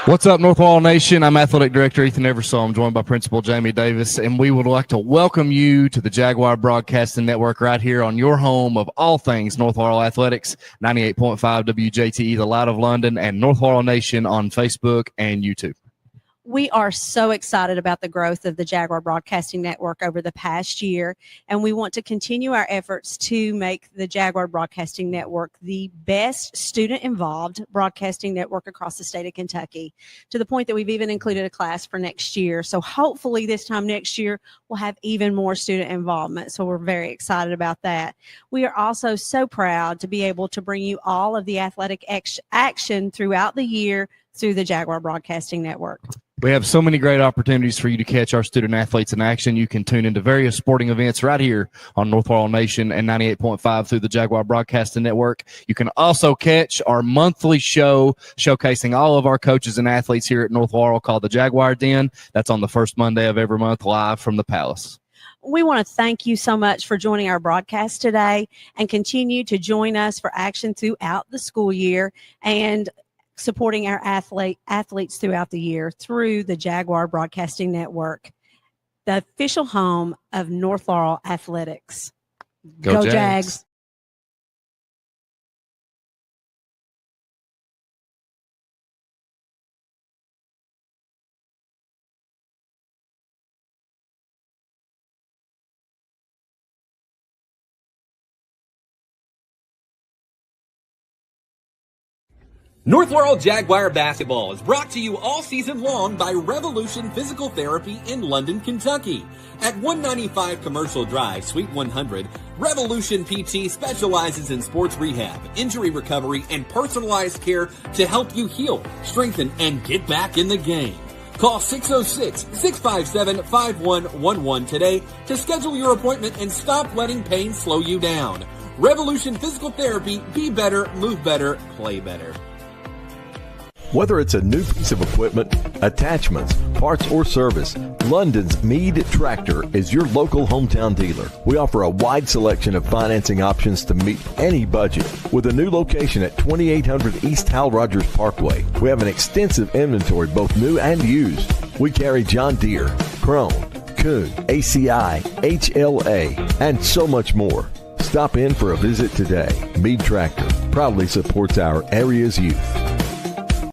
What's up, North Laurel Nation? I'm Athletic Director Ethan Eversole. I'm joined by Principal Jamie Davis, and we would like to welcome you to the Jaguar Broadcasting Network right here on your home of all things North Laurel Athletics, 98.5 WJTE, the Light of London, and North Laurel Nation on Facebook and YouTube. We are so excited about the growth of the Jaguar Broadcasting Network over the past year, and we want to continue our efforts to make the Jaguar Broadcasting Network the best student-involved broadcasting network across the state of Kentucky, to the point that we've even included a class for next year. So hopefully this time next year, we'll have even more student involvement. So we're very excited about that. We are also so proud to be able to bring you all of the athletic action throughout the year through the Jaguar Broadcasting Network. We have so many great opportunities for you to catch our student athletes in action. You can tune into various sporting events right here on North Laurel Nation and 98.5 through the Jaguar Broadcasting Network. You can also catch our monthly show showcasing all of our coaches and athletes here at North Laurel called the Jaguar Den. That's on the first Monday of every month, live from the Palace. We want to thank you so much for joining our broadcast today, and continue to join us for action throughout the school year and supporting our athletes throughout the year through the Jaguar Broadcasting Network, the official home of North Laurel Athletics. Go Jags. North Laurel Jaguar basketball is brought to you all season long by Revolution Physical Therapy in London, Kentucky. At 195 Commercial Drive, Suite 100, Revolution PT specializes in sports rehab, injury recovery, and personalized care to help you heal, strengthen, and get back in the game. Call 606-657-5111 today to schedule your appointment and stop letting pain slow you down. Revolution Physical Therapy, be better, move better, play better. Whether it's a new piece of equipment, attachments, parts, or service, London's Meade Tractor is your local hometown dealer. We offer a wide selection of financing options to meet any budget. With a new location at 2800 East Hal Rogers Parkway, we have an extensive inventory, both new and used. We carry John Deere, Krone, Kuhn, ACI, HLA, and so much more. Stop in for a visit today. Meade Tractor proudly supports our area's youth.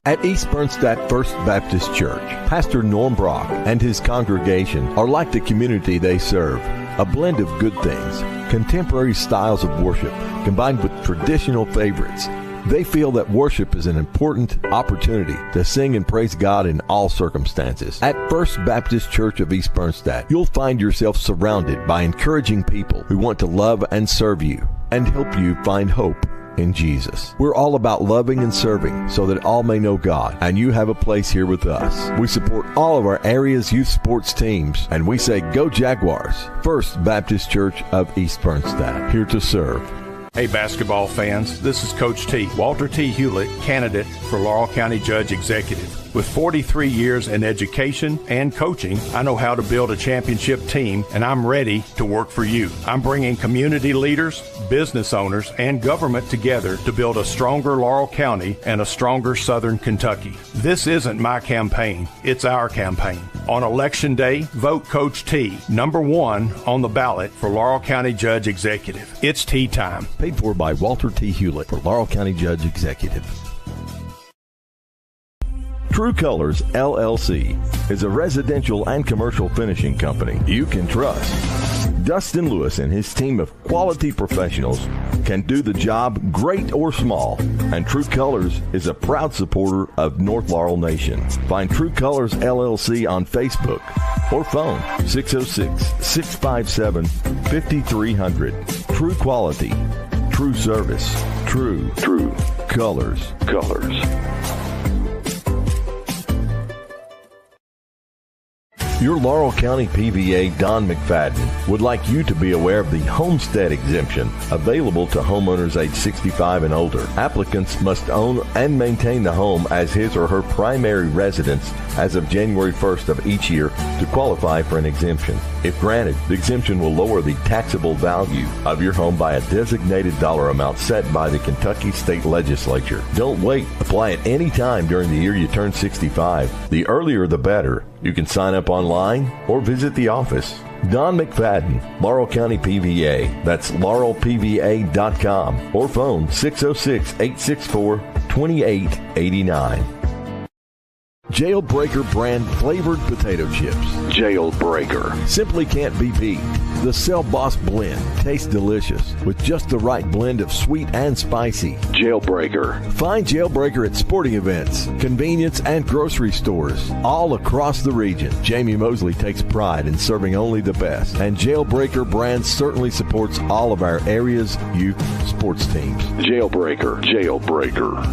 At East Bernstadt First Baptist Church, Pastor Norm Brock and his congregation are like the community they serve, a blend of good things, contemporary styles of worship combined with traditional favorites. They feel that worship is an important opportunity to sing and praise God in all circumstances. At First Baptist Church of East Bernstadt, you'll find yourself surrounded by encouraging people who want to love and serve you and help you find hope in Jesus. We're all about loving and serving so that all may know God, and you have a place here with us. We support all of our area's youth sports teams, and we say go Jaguars. First Baptist Church of East Bernstadt, here to serve. Hey basketball fans, this is Coach T, Walter T. Hewlett, candidate for Laurel County Judge Executive. With 43 years in education and coaching, I know how to build a championship team, and I'm ready to work for you. I'm bringing community leaders, business owners, and government together to build a stronger Laurel County and a stronger Southern Kentucky. This isn't my campaign, it's our campaign. On Election Day, vote Coach T, number 1 on the ballot for Laurel County Judge Executive. It's tea time. Paid for by Walter T. Hewlett for Laurel County Judge Executive. True Colors, LLC is a residential and commercial finishing company you can trust. Dustin Lewis and his team of quality professionals can do the job great or small, and True Colors is a proud supporter of North Laurel Nation. Find True Colors, LLC on Facebook or phone 606-657-5300. True quality, true service, true colors. Your Laurel County PVA, Don McFadden, would like you to be aware of the homestead exemption available to homeowners age 65 and older. Applicants must own and maintain the home as his or her primary residence as of January 1st of each year to qualify for an exemption. If granted, the exemption will lower the taxable value of your home by a designated dollar amount set by the Kentucky State Legislature. Don't wait. Apply at any time during the year you turn 65. The earlier the better. You can sign up online or visit the office. Don McFadden, Laurel County PVA. That's laurelpva.com or phone 606-864-2889. Jailbreaker brand flavored potato chips. Jailbreaker. Simply can't be beat. The Cell Boss blend tastes delicious with just the right blend of sweet and spicy. Jailbreaker. Find Jailbreaker at sporting events, convenience, and grocery stores all across the region. Jamie Mosley takes pride in serving only the best, and Jailbreaker brand certainly supports all of our area's youth sports teams. Jailbreaker. Jailbreaker.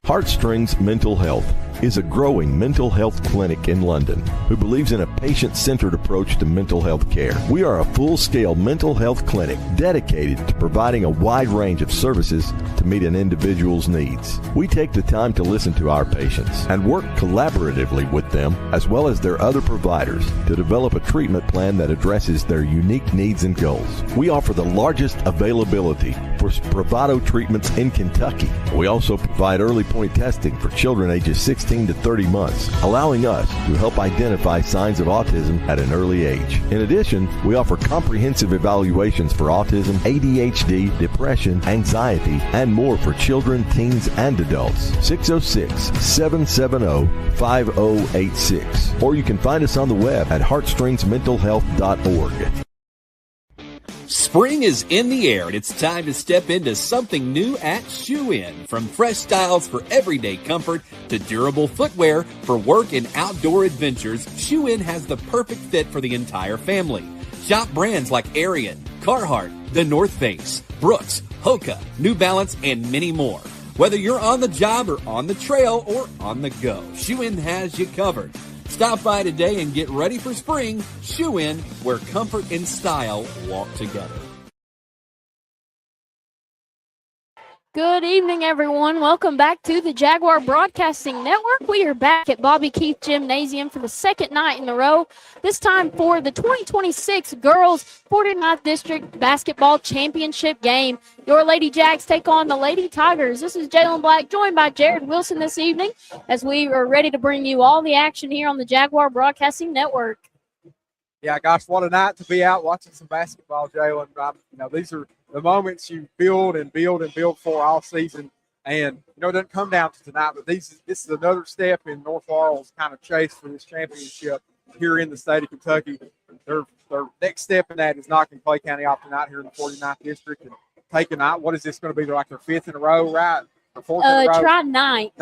Heartstrings Mental Health is a growing mental health clinic in London who believes in a patient-centered approach to mental health care. We are a full-scale mental health clinic dedicated to providing a wide range of services to meet an individual's needs. We take the time to listen to our patients and work collaboratively with them as well as their other providers to develop a treatment plan that addresses their unique needs and goals. We offer the largest availability for Spravato treatments in Kentucky. We also provide early point testing for children ages 16 to 30 months, allowing us to help identify signs of autism at an early age. In addition, we offer comprehensive evaluations for autism, ADHD, depression, anxiety, and more for children, teens, and adults. 606-770-5086. Or you can find us on the web at heartstringsmentalhealth.org. Spring is in the air and it's time to step into something new at Shoe In. From fresh styles for everyday comfort to durable footwear for work and outdoor adventures, Shoe In has the perfect fit for the entire family. Shop brands like Ariat, Carhartt, The North Face, Brooks, Hoka, New Balance, and many more. Whether you're on the job or on the trail or on the go, Shoe In has you covered. Stop by today and get ready for spring. Shoe In, where comfort and style walk together. Good evening, everyone. Welcome back to the Jaguar Broadcasting Network. We are back at Bobby Keith Gymnasium for the second night in a row, this time for the 2026 Girls 49th District Basketball Championship game. Your Lady Jags take on the Lady Tigers. This is Jaelyn Black, joined by Jared Wilson this evening, as we are ready to bring you all the action here on the Jaguar Broadcasting Network. Yeah, gosh, what a night to be out watching some basketball, Jaelyn. These are the moments you build and build and build for all season. And, it doesn't come down to tonight, but this is another step in North Laurel's kind of chase for this championship here in the state of Kentucky. Their next step in that is knocking Clay County off tonight here in the 49th District and taking out, what is this going to be, like their fifth in a row, right? Or fourth in a row? Try ninth.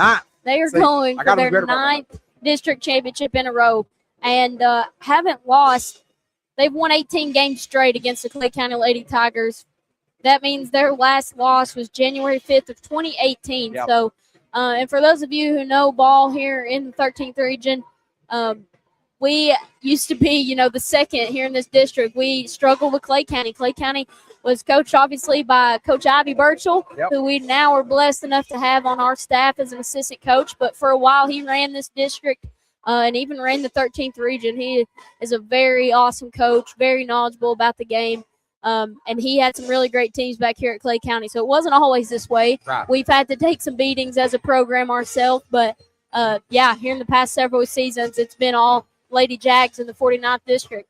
They are going for their ninth district championship in a row and haven't lost. They've won 18 games straight against the Clay County Lady Tigers. That means their last loss was January 5th of 2018. Yep. So, and for those of you who know ball here in the 13th region, we used to be, the second here in this district. We struggled with Clay County. Clay County was coached, obviously, by Coach Ivy Birchall, yep, who we now are blessed enough to have on our staff as an assistant coach. But for a while, he ran this district and even ran the 13th region. He is a very awesome coach, very knowledgeable about the game. And he had some really great teams back here at Clay County. So it wasn't always this way. Right. We've had to take some beatings as a program ourselves. But, here in the past several seasons, it's been all Lady Jags in the 49th District.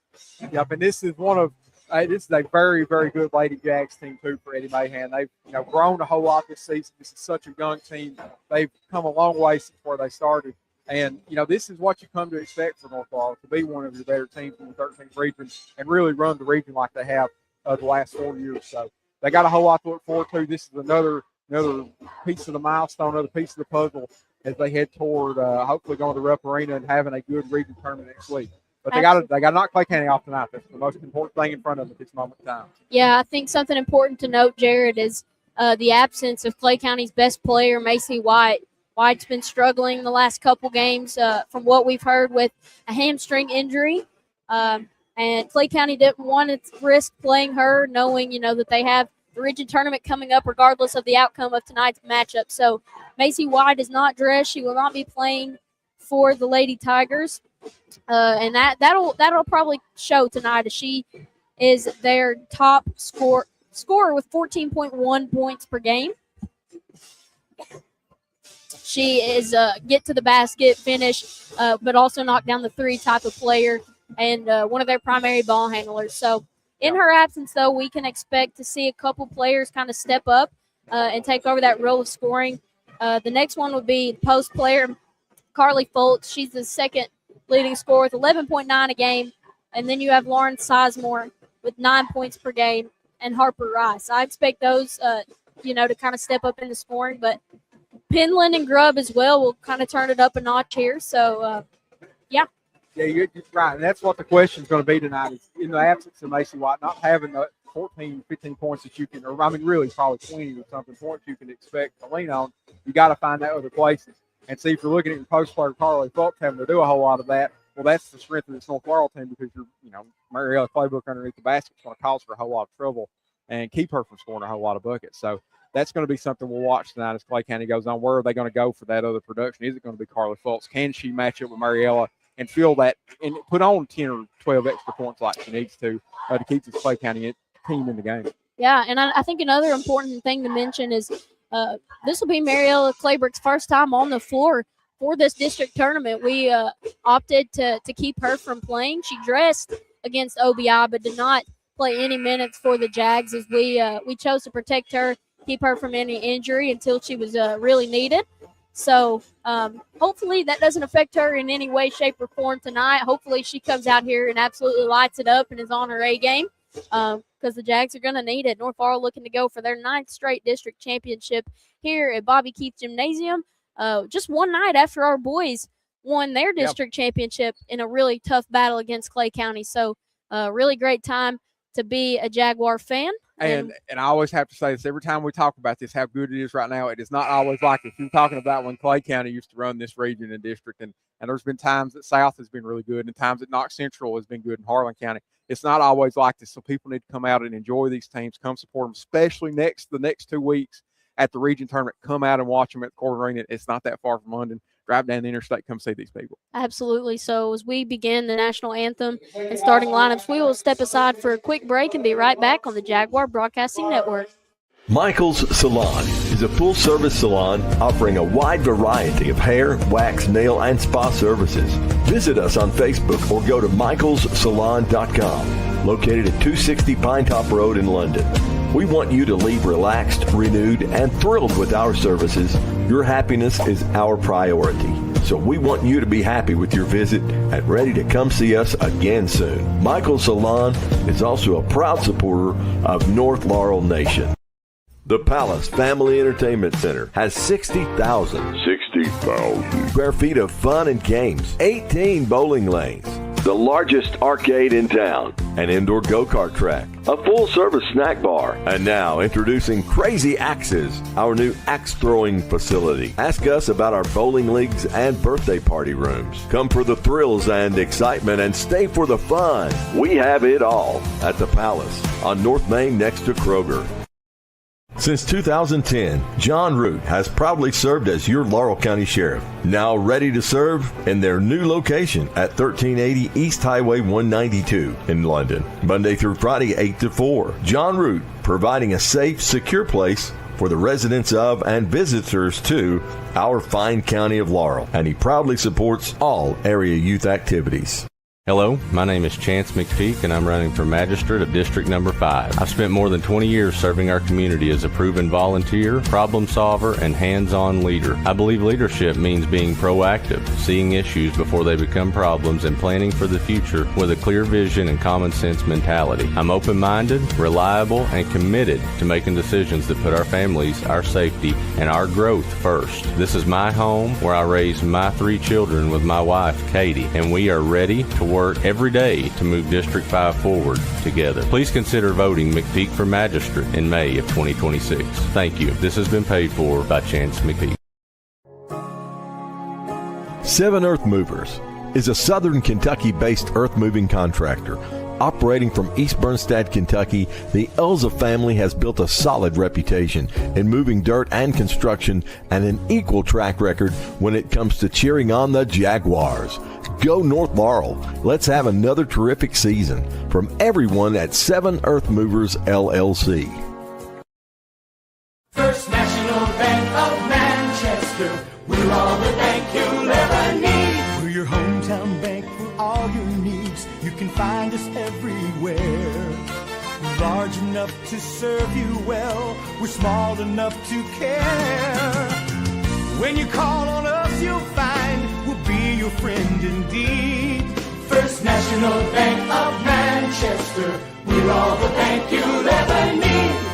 Yep, and this is this is a very, very good Lady Jags team, too, for Eddie Mahan. They've grown a whole lot this season. This is such a young team. They've come a long way since where they started. And, this is what you come to expect from North Laurel, to be one of your better teams in the 13th region and really run the region like they have the last 4 years. So they got a whole lot to look forward to. This is another piece of the milestone, another piece of the puzzle as they head toward hopefully going to the Rupp Arena and having a good region tournament next week. But they got to knock Clay County off tonight. That's the most important thing in front of them at this moment in time. Yeah, I think something important to note, Jared, is the absence of Clay County's best player, Macy White. White's been struggling the last couple games from what we've heard with a hamstring injury. And Clay County didn't want to risk playing her, knowing, that they have the region tournament coming up regardless of the outcome of tonight's matchup. So Macy White is not dressed. She will not be playing for the Lady Tigers. And that'll probably show tonight, as she is their top scorer with 14.1 points per game. She is get to the basket, finish, but also knock down the three type of player, and one of their primary ball handlers. So in her absence, though, we can expect to see a couple players kind of step up and take over that role of scoring. The next one would be post player, Carly Foltz. She's the second leading scorer with 11.9 a game. And then you have Lauren Sizemore with 9 points per game, and Harper Rice. I expect those, to kind of step up into scoring. But Penland and Grubb as well will kind of turn it up a notch here. So, yeah. Yeah, you're right. And that's what the question is going to be tonight, is in the absence of Macy White, not having the 14, 15 points that you can, or really probably 20 or something points you can expect to lean on. You got to find that other places. And see, if you're looking at your post player, Carly Fultz, having to do a whole lot of that, well, that's the strength of this North Laurel team, because Mariella Claybook underneath the basket is going to cause her a whole lot of trouble and keep her from scoring a whole lot of buckets. So that's going to be something we'll watch tonight as Clay County goes on. Where are they going to go for that other production? Is it going to be Carly Fultz? Can she match up with Mariella and feel that and put on 10 or 12 extra points like she needs to keep this Clay County team in the game? Yeah, and I think another important thing to mention is this will be Mariella Claybrick's first time on the floor for this district tournament. We opted to keep her from playing. She dressed against OBI but did not play any minutes for the Jags, as we chose to protect her, keep her from any injury until she was really needed. So hopefully that doesn't affect her in any way, shape, or form tonight. Hopefully she comes out here and absolutely lights it up and is on her A game, because the Jags are going to need it. North Laurel looking to go for their 9th straight district championship here at Bobby Keith Gymnasium, just one night after our boys won their district championship in a really tough battle against Clay County. So really great time to be a Jaguar fan. And I always have to say this every time we talk about this, how good it is right now. It is not always like if you're talking about when Clay County used to run this region and district, and there's been times that South has been really good and times that Knox Central has been good in Harlan County. It's not always like this, so people need to come out and enjoy these teams, come support them, especially the next 2 weeks at the region tournament. Come out and watch them at the Court Arena. It's not that far from London. Drive down the interstate, come see these people. Absolutely. So as we begin the national anthem and starting lineups, we will step aside for a quick break and be right back on the Jaguar Broadcasting Network. Michael's Salon is a full-service salon offering a wide variety of hair, wax, nail, and spa services. Visit us on Facebook or go to michaelssalon.com, located at 260 Pinetop Road in London. We want you to leave relaxed, renewed, and thrilled with our services. Your happiness is our priority. So we want you to be happy with your visit and ready to come see us again soon. Michael's Salon is also a proud supporter of North Laurel Nation. The Palace Family Entertainment Center has 60,000 square feet of fun and games, 18 bowling lanes, the largest arcade in town, an indoor go-kart track, a full-service snack bar, and now introducing Crazy Axes, our new axe-throwing facility. Ask us about our bowling leagues and birthday party rooms. Come for the thrills and excitement and stay for the fun. We have it all at the Palace on North Main next to Kroger. Since 2010, John Root has proudly served as your Laurel County Sheriff, now ready to serve in their new location at 1380 East Highway 192 in London, Monday through Friday, 8 to 4. John Root, providing a safe, secure place for the residents of and visitors to our fine county of Laurel, and he proudly supports all area youth activities. Hello, my name is Chance McPeak, and I'm running for Magistrate of District Number 5. I've spent more than 20 years serving our community as a proven volunteer, problem solver, and hands-on leader. I believe leadership means being proactive, seeing issues before they become problems, and planning for the future with a clear vision and common sense mentality. I'm open-minded, reliable, and committed to making decisions that put our families, our safety, and our growth first. This is my home where I raised my 3 children with my wife, Katie, and we are ready to work every day to move District 5 forward together. Please consider voting McPeak for Magistrate in May of 2026. Thank you. This has been paid for by Chance McPeak. Seven Earth Movers is a southern Kentucky-based earth-moving contractor. Operating from East Bernstad, Kentucky, the Elza family has built a solid reputation in moving dirt and construction and an equal track record when it comes to cheering on the Jaguars. Go North Laurel. Let's have another terrific season. From everyone at Seven Earth Movers, LLC. First National Bank of Manchester. We're all the bank you'll ever need. We're your hometown bank for all your needs. You can find us everywhere. We're large enough to serve you well. We're small enough to care. When you call on us, you'll find we'll be your friend indeed. First National Bank of Manchester. We're all the bank you'll ever need.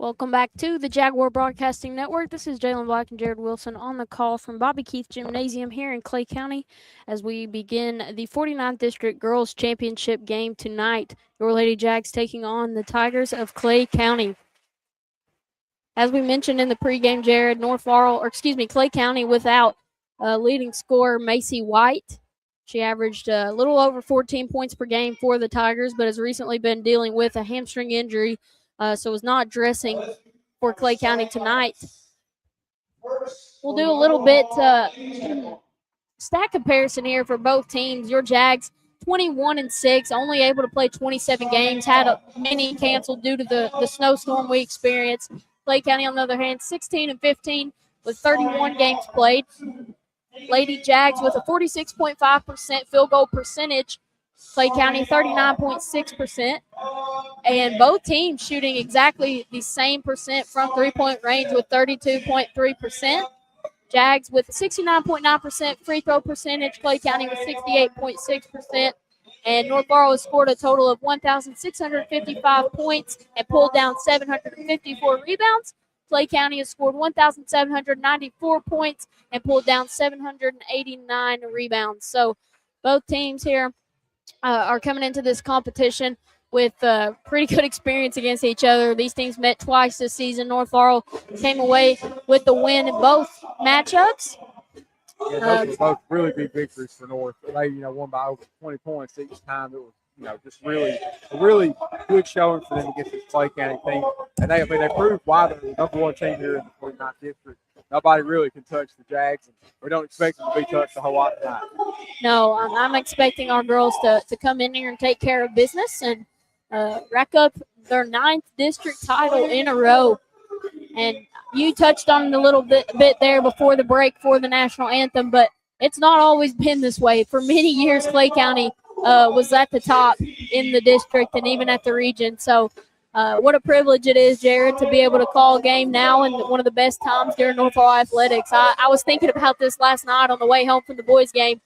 Welcome back to the Jaguar Broadcasting Network. This is Jaelyn Black and Jared Wilson on the call from Bobby Keith Gymnasium here in Clay County as we begin the 49th District Girls Championship game tonight. Your Lady Jags taking on the Tigers of Clay County. As we mentioned in the pregame, Jared, Clay County without leading scorer Macy White. She averaged a little over 14 points per game for the Tigers, but has recently been dealing with a hamstring injury. So is not dressing for Clay County tonight. We'll do a little bit stat comparison here for both teams. Your Jags, 21-6, only able to play 27 games, had many canceled due to the snowstorm we experienced. Clay County, on the other hand, 16-15 with 31 games played. Lady Jags with a 46.5% field goal percentage. Clay County 39.6%, and both teams shooting exactly the same percent from three-point range with 32.3%. Jags with 69.9% free throw percentage, Clay County with 68.6%, and North Laurel has scored a total of 1,655 points and pulled down 754 rebounds. Clay County has scored 1,794 points and pulled down 789 rebounds. So both teams here are coming into this competition with pretty good experience against each other. These teams met twice this season. North Laurel came away with the win in both matchups. Yeah, those were both really big victories for North. They, won by over 20 points each time. It was, just a really good showing for them against this Clay County team. And they proved why they're the number one team here in the 49th district. Nobody really can touch the Jags, and we don't expect them to be touched a whole lot tonight. No, I'm expecting our girls to come in here and take care of business and rack up their 9th district title in a row. And you touched on it a little bit there before the break for the national anthem, but it's not always been this way. For many years, Clay County was at the top in the district and even at the region. So what a privilege it is, Jared, to be able to call a game now and one of the best times during North Laurel athletics. I was thinking about this last night on the way home from the boys' game.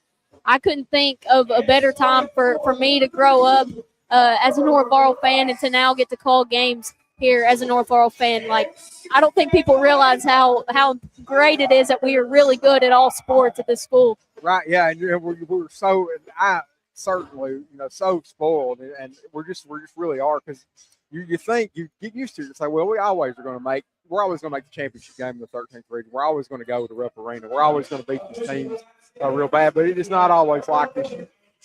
I couldn't think of a better time for me to grow up as a North Laurel fan and to now get to call games here as a North Laurel fan. Like, I don't think people realize how great it is that we are really good at all sports at this school. Right, yeah, and we're so – I certainly, so spoiled, and we're just really are, because you think, you get used to it. It's like, well, we're always going to make the championship game in the 13th region. We're always going to go to Rupp Arena. We're always going to beat these teams real bad, but it is not always like this.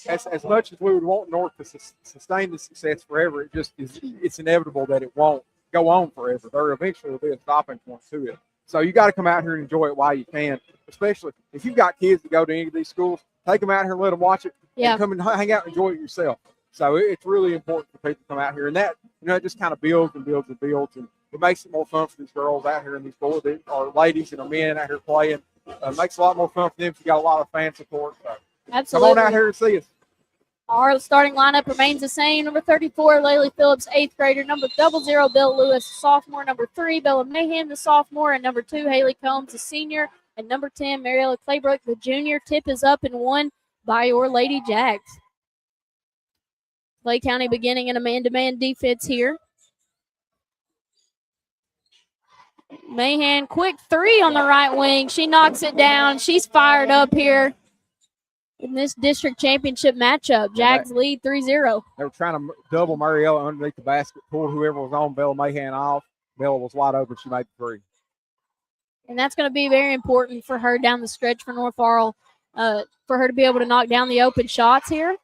As much as we would want North to sustain the success forever, it's inevitable that it won't go on forever. There eventually will be a stopping point to it. So you got to come out here and enjoy it while you can, especially if you've got kids that go to any of these schools. Take them out here and let them watch it. Yeah. And come and hang out and enjoy it yourself. So it's really important for people to come out here, and that it just kind of builds and builds and builds, and it makes it more fun for these girls out here and these boys or ladies and men out here playing. It makes it a lot more fun for them if you got a lot of fan support. So absolutely. come on out here and see us. Our starting lineup remains the same. Number 34, Laylee Phillips, 8th grader. Number 00, Bill Lewis, sophomore. Number 3, Bella Mahan, the sophomore. And number 2, Haley Combs, the senior. And number 10, Mariella Claybrook, the junior. Tip is up and won by your Lady Jags. Clay County beginning in a man-to-man defense here. Mahan, quick 3 on the right wing. She knocks it down. She's fired up here in this district championship matchup. Jags lead 3-0. They were trying to double Mariella underneath the basket, pulled whoever was on Bella Mahan off. Bella was wide open. She made the 3. And that's going to be very important for her down the stretch for North Laurel, for her to be able to knock down the open shots here.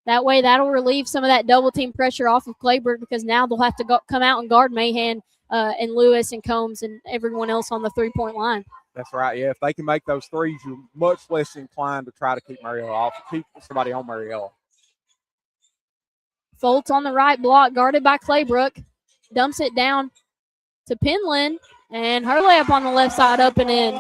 That way, that'll relieve some of that double team pressure off of Claybrook, because now they'll have to come out and guard Mahan and Lewis and Combs and everyone else on the 3-point line. That's right. Yeah, if they can make those threes, you're much less inclined to try to keep Mariella off, keep somebody on Mariella. Foltz on the right block, guarded by Claybrook. Dumps it down to Penland, and her layup on the left side up and in.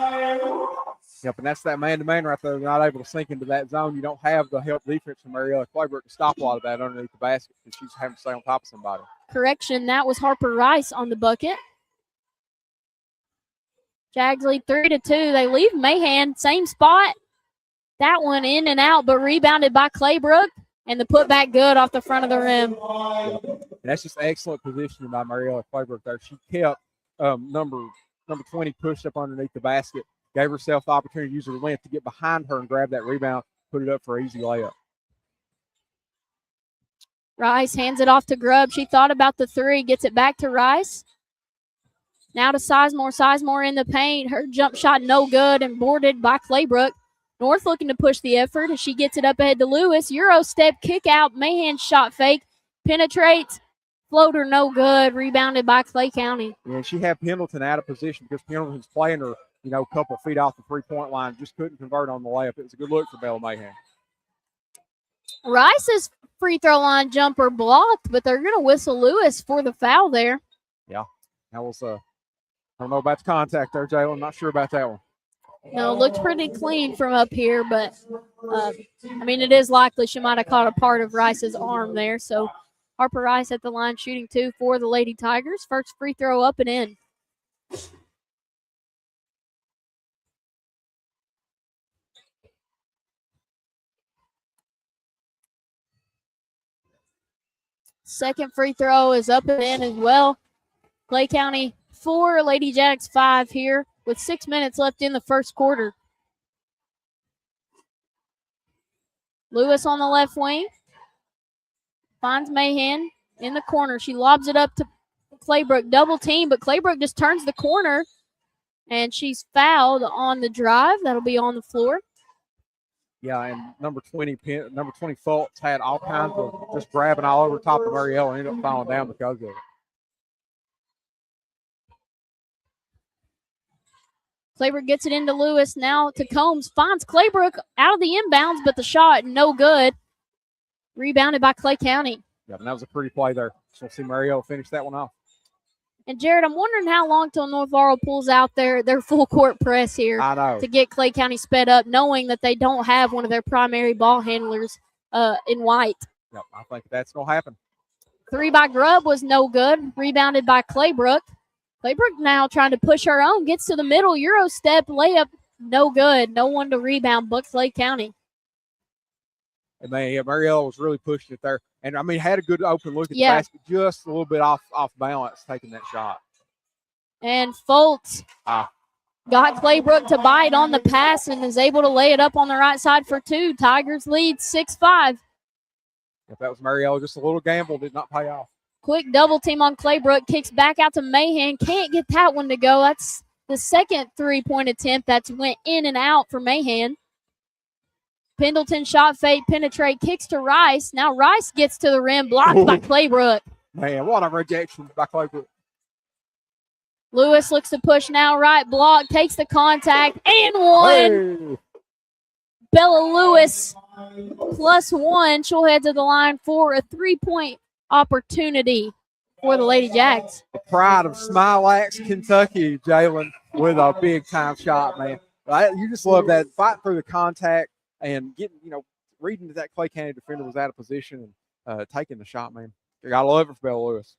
Yep, and that's that man-to-man right there. They're not able to sink into that zone. You don't have the help defense from Mariella Claybrook to stop a lot of that underneath the basket, because she's having to stay on top of somebody. Correction, that was Harper Rice on the bucket. Jags lead 3-2. They leave Mahan, same spot. That one in and out, but rebounded by Claybrook, and the putback good off the front of the rim. And that's just excellent positioning by Mariella Claybrook there. She kept number 20 pushed up underneath the basket, gave herself the opportunity to use her length to get behind her and grab that rebound, put it up for an easy layup. Rice hands it off to Grubb. She thought about the 3, gets it back to Rice. Now to Sizemore. Sizemore in the paint. Her jump shot no good and boarded by Claybrook. North looking to push the effort as she gets it up ahead to Lewis. Euro step, kick out. Mahan shot fake. Penetrates. Floater no good. Rebounded by Clay County. Yeah, she had Pendleton out of position because Pendleton's playing her, a couple of feet off the 3-point line. Just couldn't convert on the layup. It was a good look for Bella Mahan. Rice's free throw line jumper blocked, but they're going to whistle Lewis for the foul there. Yeah, that was I don't know about the contact there, Jaelyn. I'm not sure about that one. No, looked pretty clean from up here, but, it is likely she might have caught a part of Rice's arm there. So Harper Rice at the line shooting 2 for the Lady Tigers. First free throw up and in. Second free throw is up and in as well. Clay County 4, Lady Jags 5 here with 6 minutes left in the first quarter. Lewis on the left wing. Finds Mahan in the corner. She lobs it up to Claybrook. Double team, but Claybrook just turns the corner, and she's fouled on the drive. That'll be on the floor. Yeah, and number 20 Fultz had all kinds of just grabbing all over top of Mariella and ended up falling down because of it. Claybrook gets it into Lewis. Now to Combs. Finds Claybrook out of the inbounds, but the shot no good. Rebounded by Clay County. Yeah, and that was a pretty play there. So we'll see Mariella finish that one off. And, Jared, I'm wondering how long till North Laurel pulls out their full court press here to get Clay County sped up, knowing that they don't have one of their primary ball handlers in White. Yep, I think that's going to happen. 3 by Grubb was no good. Rebounded by Claybrook. Claybrook now trying to push her own. Gets to the middle. Euro step. Layup. No good. No one to rebound but Clay County. And Mariella was really pushing it there. And, had a good open look at the basket. Just a little bit off balance taking that shot. And Fultz got Claybrook to bite on the pass and is able to lay it up on the right side for 2. Tigers lead 6-5. If that was Mariella, just a little gamble, did not pay off. Quick double team on Claybrook. Kicks back out to Mahan. Can't get that one to go. That's the second 3-point attempt that's went in and out for Mahan. Pendleton shot fake, penetrate, kicks to Rice. Now Rice gets to the rim, blocked by Claybrook. Man, what a rejection by Claybrook. Lewis looks to push now, right block, takes the contact, and one. Hey. Bella Lewis, +1. She'll head to the line for a 3-point opportunity for the Lady Jags. The pride of Smilax, Kentucky, Jaelyn, with a big-time shot, man. You just love that, fight through the contact and getting, reading that Clay County defender was out of position and taking the shot, man. You got to love it for Bella Lewis.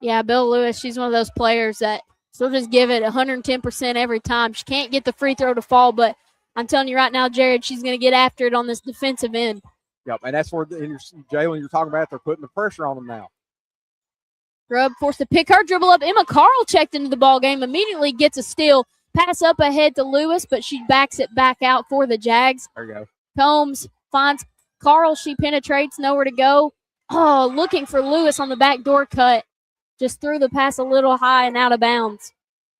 Yeah, Bill Lewis, she's one of those players that she'll just give it 110% every time. She can't get the free throw to fall, but I'm telling you right now, Jared, she's going to get after it on this defensive end. Yep, and that's where Jaelyn, you're talking about, they're putting the pressure on them now. Grubb forced to pick her dribble up. Emma Carl checked into the ball game, immediately gets a steal. Pass up ahead to Lewis, but she backs it back out for the Jags. There you go. Combs finds Carl. She penetrates, nowhere to go. Oh, looking for Lewis on the backdoor cut. Just threw the pass a little high and out of bounds.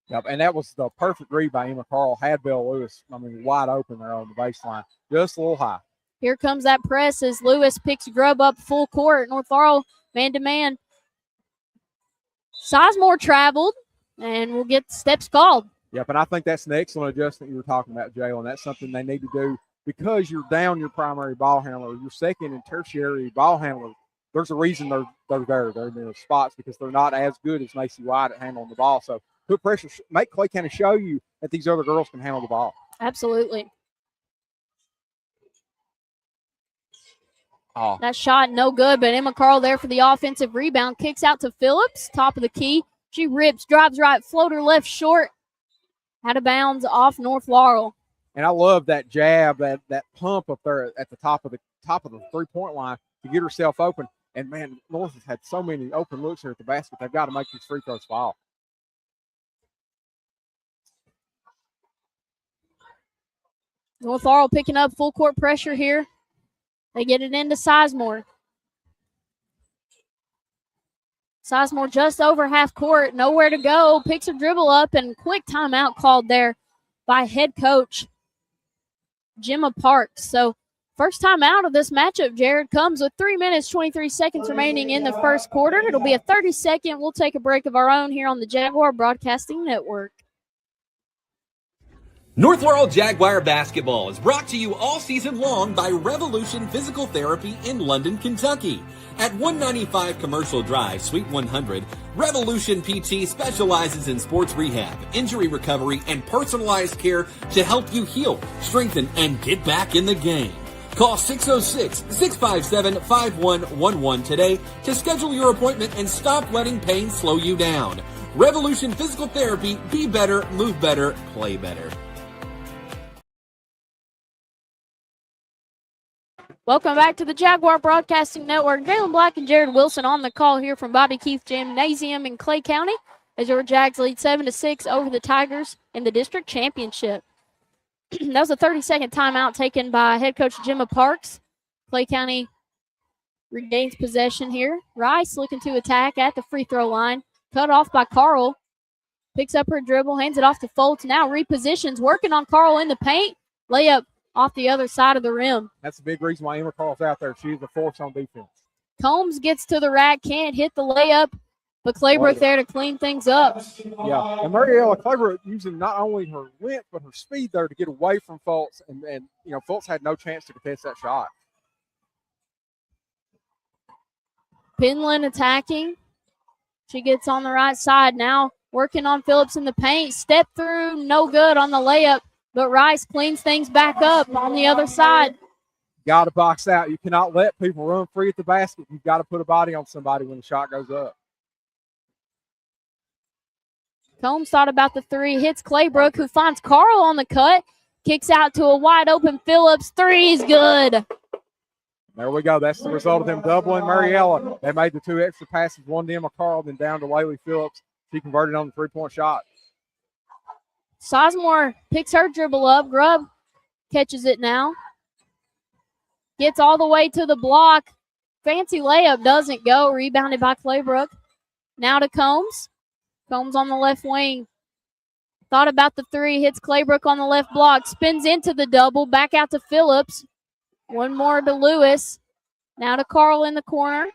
Yep, and that was the perfect read by Emma Carl. Had Bell Lewis, wide open there on the baseline. Just a little high. Here comes that press as Lewis picks Grubb up full court. North Laurel man-to-man. Sizemore traveled, and we'll get steps called. Yep, and I think that's an excellent adjustment you were talking about, Jaelyn. That's something they need to do because you're down your primary ball handler, your second and tertiary ball handler. There's a reason they're there. They're in their spots because they're not as good as Macy White at handling the ball. So put pressure, make Clay County show you that these other girls can handle the ball. Absolutely. Oh. That shot no good, but Emma Carl there for the offensive rebound. Kicks out to Phillips, top of the key. She rips, drives right, floater left short. Out of bounds off North Laurel. And I love that jab, that pump up there at the top of the 3-point line to get herself open. And, man, North has had so many open looks here at the basket. They've got to make these free throws fall. North Laurel picking up full court pressure here. They get it into Sizemore. Sizemore just over half court, nowhere to go. Picks a dribble up, and quick timeout called there by head coach Gemma Parks. So first time out of this matchup, Jared, comes with 3 minutes, 23 seconds remaining in the first quarter. It'll be a 30-second. We'll take a break of our own here on the Jaguar Broadcasting Network. North Laurel Jaguar basketball is brought to you all season long by Revolution Physical Therapy in London, Kentucky. At 195 Commercial Drive, Suite 100, Revolution PT specializes in sports rehab, injury recovery, and personalized care to help you heal, strengthen, and get back in the game. Call 606-657-5111 today to schedule your appointment and stop letting pain slow you down. Revolution Physical Therapy, be better, move better, play better. Welcome back to the Jaguar Broadcasting Network. Jaelyn Black and Jared Wilson on the call here from Bobby Keith Gymnasium in Clay County as your Jags lead 7-6 over the Tigers in the district championship. That was a 30-second timeout taken by head coach Gemma Parks. Clay County regains possession here. Rice looking to attack at the free throw line. Cut off by Carl. Picks up her dribble, hands it off to Foltz. Now repositions, working on Carl in the paint. Layup off the other side of the rim. That's the big reason why Emma Carl's out there. She's the force on defense. Combs gets to the rack, can't hit the layup, but Claybrook there to clean things up. Yeah, and Mariella Claybrook using not only her length but her speed there to get away from Foltz, and Foltz had no chance to contest that shot. Pinland attacking. She gets on the right side now, working on Phillips in the paint. Step through, no good on the layup. But Rice cleans things back up on the other side. Got to box out. You cannot let people run free at the basket. You've got to put a body on somebody when the shot goes up. Combs thought about the three, hits Claybrook, who finds Carl on the cut, kicks out to a wide open Phillips. Three is good. There we go. That's the result of them doubling Mariella. They made the two extra passes, one to Emma Carl, then down to Laylee Phillips. She converted on the three-point shot. Sizemore picks her dribble up. Grubb catches it now. Gets all the way to the block. Fancy layup doesn't go. Rebounded by Claybrook. Now to Combs. Combs on the left wing. Thought about the three. Hits Claybrook on the left block. Spins into the double. Back out to Phillips. One more to Lewis. Now to Carl in the corner.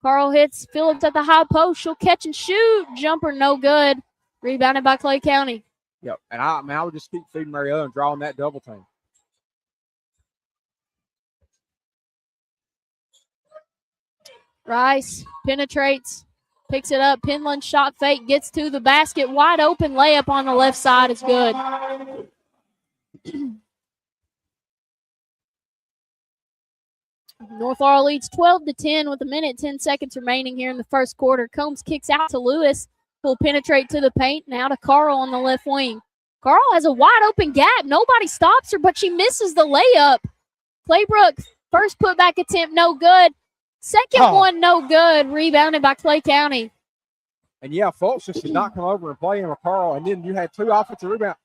Carl hits Phillips at the high post. She'll catch and shoot. Jumper no good. Rebounded by Clay County. Yep, and I would just keep feeding Mariella and drawing that double team. Rice penetrates, picks it up. Pinland shot fake, gets to the basket. Wide open layup on the left side is good. North Laurel leads 12-10 with 1:10 remaining here in the first quarter. Combs kicks out to Lewis, who will penetrate to the paint. Now to Carl on the left wing. Carl has a wide open gap. Nobody stops her, but she misses the layup. Claybrook, first putback attempt, no good. Second one, no good. Rebounded by Clay County. And yeah, Fultz just did not come over and play in with Carl. And then you had 2 offensive rebounds.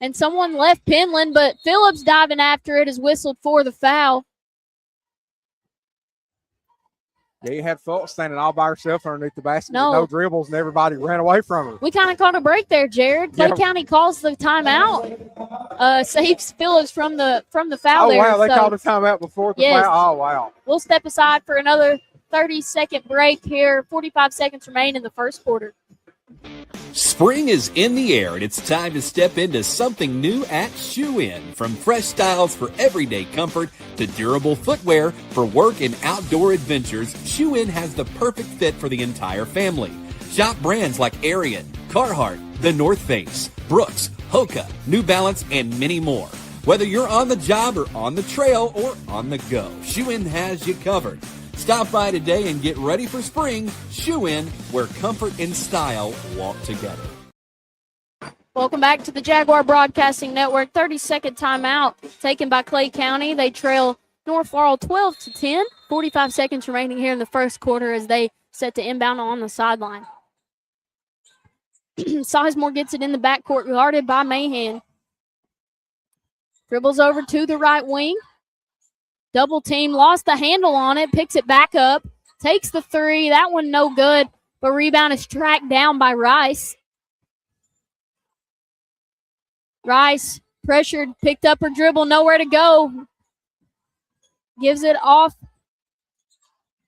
And someone left Penland, but Phillips diving after it is whistled for the foul. Yeah, you had Fultz standing all by herself underneath the basket with no dribbles, and everybody ran away from her. We kind of caught a break there, Jared. Clay County calls the timeout, saves Phillips from the foul there. Oh, wow, they called a timeout before the foul. Oh, wow. We'll step aside for another 30-second break here. 45 seconds remain in the first quarter. Spring is in the air, and it's time to step into something new at Shoe In. From fresh styles for everyday comfort to durable footwear for work and outdoor adventures, Shoe In has the perfect fit for the entire family. Shop brands like Ariat, Carhartt, The North Face, Brooks, Hoka, New Balance, and many more. Whether you're on the job or on the trail or on the go, Shoe In has you covered. Stop by today and get ready for spring. Shoe In, where comfort and style walk together. Welcome back to the Jaguar Broadcasting Network. 30-second timeout taken by Clay County. They trail North Laurel 12-10. 45 seconds remaining here in the first quarter as they set to inbound on the sideline. Sizemore gets it in the backcourt, guarded by Mahan. Dribbles over to the right wing. Double team, lost the handle on it, picks it back up, takes the three. That one no good, but rebound is tracked down by Rice. Rice, pressured, picked up her dribble, nowhere to go. Gives it off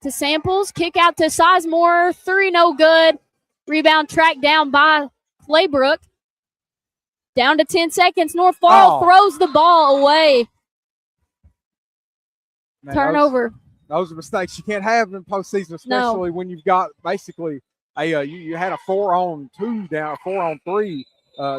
to Samples, kick out to Sizemore, three no good. Rebound tracked down by Claybrook. Down to 10 seconds, North Laurel throws the ball away. Man, Turnover. Those are mistakes you can't have in postseason, especially when you've got basically you had a 4-on-2 down, a 4-on-3.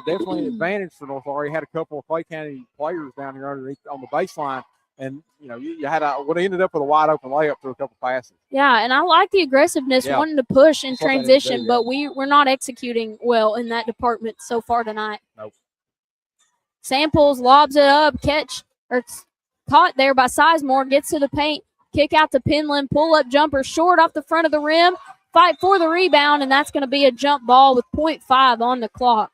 Definitely an advantage for North Laurel. You had a couple of Clay County players down here underneath on the baseline, and you had what ended up with a wide open layup through a couple passes. Yeah, and I like the aggressiveness, wanting to push in transition, but we're not executing well in that department so far tonight. Nope. Samples lobs it up, caught there by Sizemore, gets to the paint, kick out to Penland, pull-up jumper short off the front of the rim, fight for the rebound, and that's going to be a jump ball with 0.5 on the clock.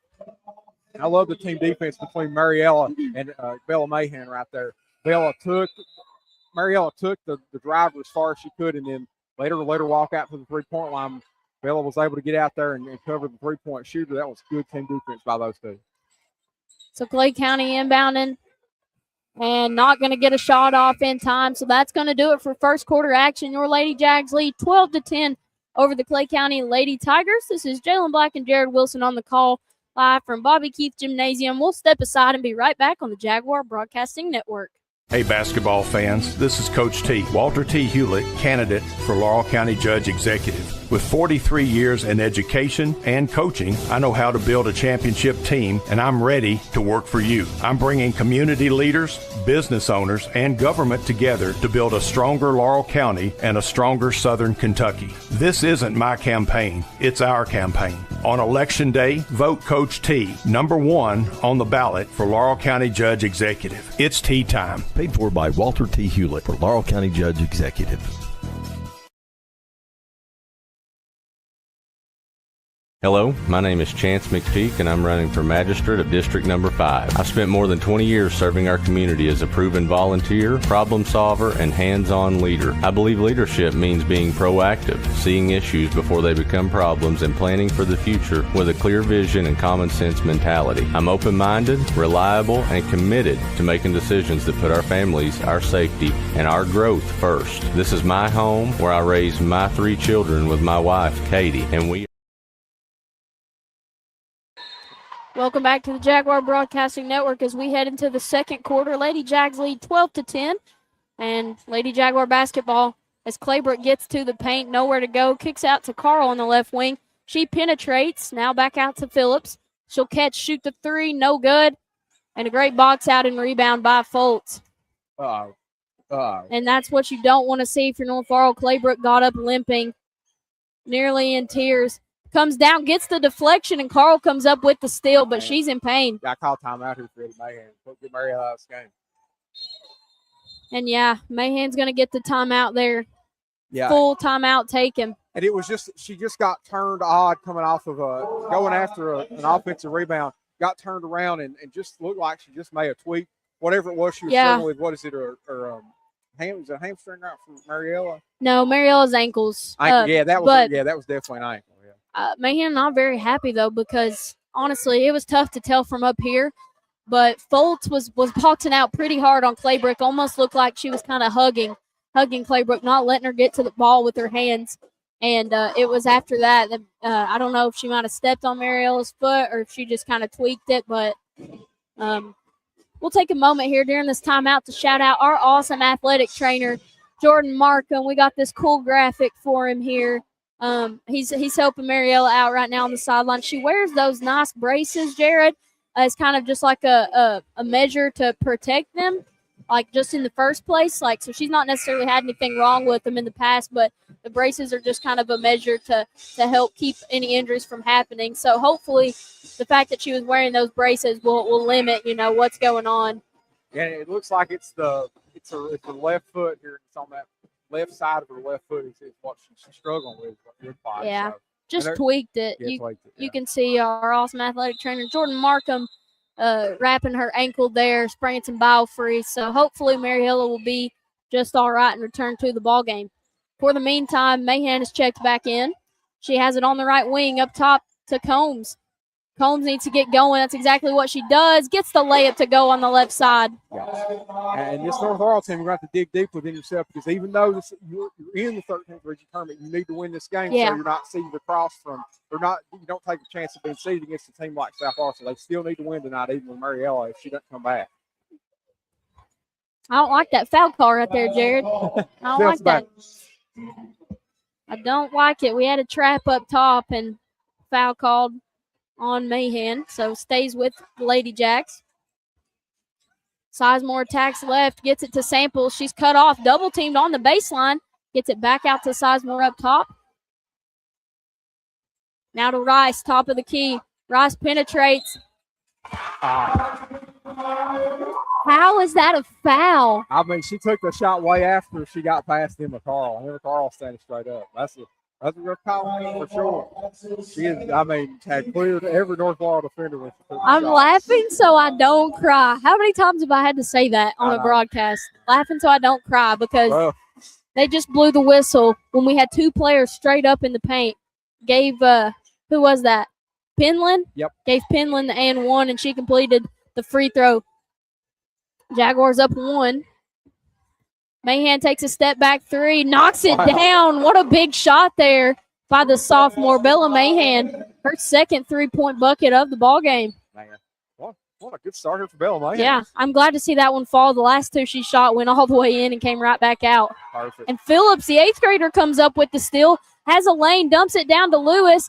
I love the team defense between Mariella and Bella Mahan right there. Mariella took the driver as far as she could, and then let her walk out to the three-point line. Bella was able to get out there and cover the three-point shooter. That was good team defense by those two. So Clay County inbounding and not going to get a shot off in time. So that's going to do it for first quarter action. Your Lady Jags lead 12-10 over the Clay County Lady Tigers. This is Jaelyn Black and Jared Wilson on the call live from Bobby Keith Gymnasium. We'll step aside and be right back on the Jaguar Broadcasting Network. Hey, basketball fans, this is Coach T, Walter T. Hewlett, candidate for Laurel County Judge Executive. With 43 years in education and coaching, I know how to build a championship team, and I'm ready to work for you. I'm bringing community leaders, business owners, and government together to build a stronger Laurel County and a stronger Southern Kentucky. This isn't my campaign, it's our campaign. On Election Day, vote Coach T, number 1 on the ballot for Laurel County Judge Executive. It's tea time. Paid for by Walter T. Hewlett for Laurel County Judge Executive. Hello, my name is Chance McPeak, and I'm running for Magistrate of District Number 5. I've spent more than 20 years serving our community as a proven volunteer, problem solver, and hands-on leader. I believe leadership means being proactive, seeing issues before they become problems, and planning for the future with a clear vision and common sense mentality. I'm open-minded, reliable, and committed to making decisions that put our families, our safety, and our growth first. This is my home where I raised my 3 children with my wife, Katie, and we Welcome back to the Jaguar Broadcasting Network as we head into the second quarter. Lady Jags lead 12-10, and Lady Jaguar basketball as Claybrook gets to the paint, nowhere to go, kicks out to Carl on the left wing. She penetrates, now back out to Phillips. She'll catch, shoot the three, no good, and a great box out and rebound by Fultz. Those And that's what you don't want to see if you're North Laurel. Claybrook got up limping, nearly in tears. Comes down, gets the deflection, and Carl comes up with the steal, but she's in pain. Yeah, I call timeout here for Eddie Mahan. Get Mariella out of this game. And, yeah, Mahan's going to get the timeout there. Yeah. Full timeout taken. And it was she just got turned odd coming off of going after an offensive rebound, got turned around and just looked like she just may have tweaked whatever it was she was struggling with. What is it, is it a hamstring right for Mariella? No, Mariella's ankles. That was definitely an ankle. Yeah. Mahan not very happy though, because honestly it was tough to tell from up here. But Foltz was boxing out pretty hard on Claybrook. Almost looked like she was kind of hugging Claybrook, not letting her get to the ball with her hands. And it was after that I don't know if she might have stepped on Mariella's foot or if she just kind of tweaked it. But we'll take a moment here during this timeout to shout out our awesome athletic trainer, Jordan Markham. We got this cool graphic for him here. He's helping Mariella out right now on the sideline. She wears those nice braces, Jared. It's kind of just like a measure to protect them, like just in the first place. Like, so she's not necessarily had anything wrong with them in the past, but the braces are just kind of a measure to help keep any injuries from happening. So hopefully the fact that she was wearing those braces will limit, what's going on. Yeah, it looks like it's the left foot here. It's on that left side of her left foot is what she's struggling with. Yeah, so. Just tweaked it. You can see our awesome athletic trainer, Jordan Markham, wrapping her ankle there, spraying some biofreeze. So hopefully Mariella will be just all right and return to the ball game. For the meantime, Mahan is checked back in. She has it on the right wing up top to Combs. Combs needs to get going. That's exactly what she does. Gets the layup to go on the left side. Yeah. And this North Laurel team, you're going to have to dig deep within yourself because even though you're in the 13th region tournament, you need to win this game so you're not seeded across from – you don't take a chance of being seeded against a team like South Arkansas. They still need to win tonight, even with Mariella, if she doesn't come back. I don't like that foul call right there, Jared. I don't like that. I don't like it. We had a trap up top and foul called on Mahan, so stays with the Lady Jacks. Sizemore attacks left, gets it to Sample. She's cut off, double teamed on the baseline, gets it back out to Sizemore up top. Now to Rice, top of the key. Rice penetrates. How is that a foul? I mean, she took the shot way after she got past Emma Carl. Emma Carl standing straight up. That's a real call for sure. She is, had cleared every North Laurel defender with the I'm laughing so I don't cry. How many times have I had to say that on a broadcast? Laughing so I don't cry because they just blew the whistle when we had two players straight up in the paint. Gave, who was that? Penland? Yep. Gave Penland the and one, and she completed the free throw. Jaguars up one. Mahan takes a step back three, knocks it down. What a big shot there by the sophomore Bella Mahan. Her second three-point bucket of the ball game. Man, what a good starter for Bella Mahan. Yeah, I'm glad to see that one fall. The last two she shot went all the way in and came right back out. Perfect. And Phillips, the eighth grader, comes up with the steal, has a lane, dumps it down to Lewis.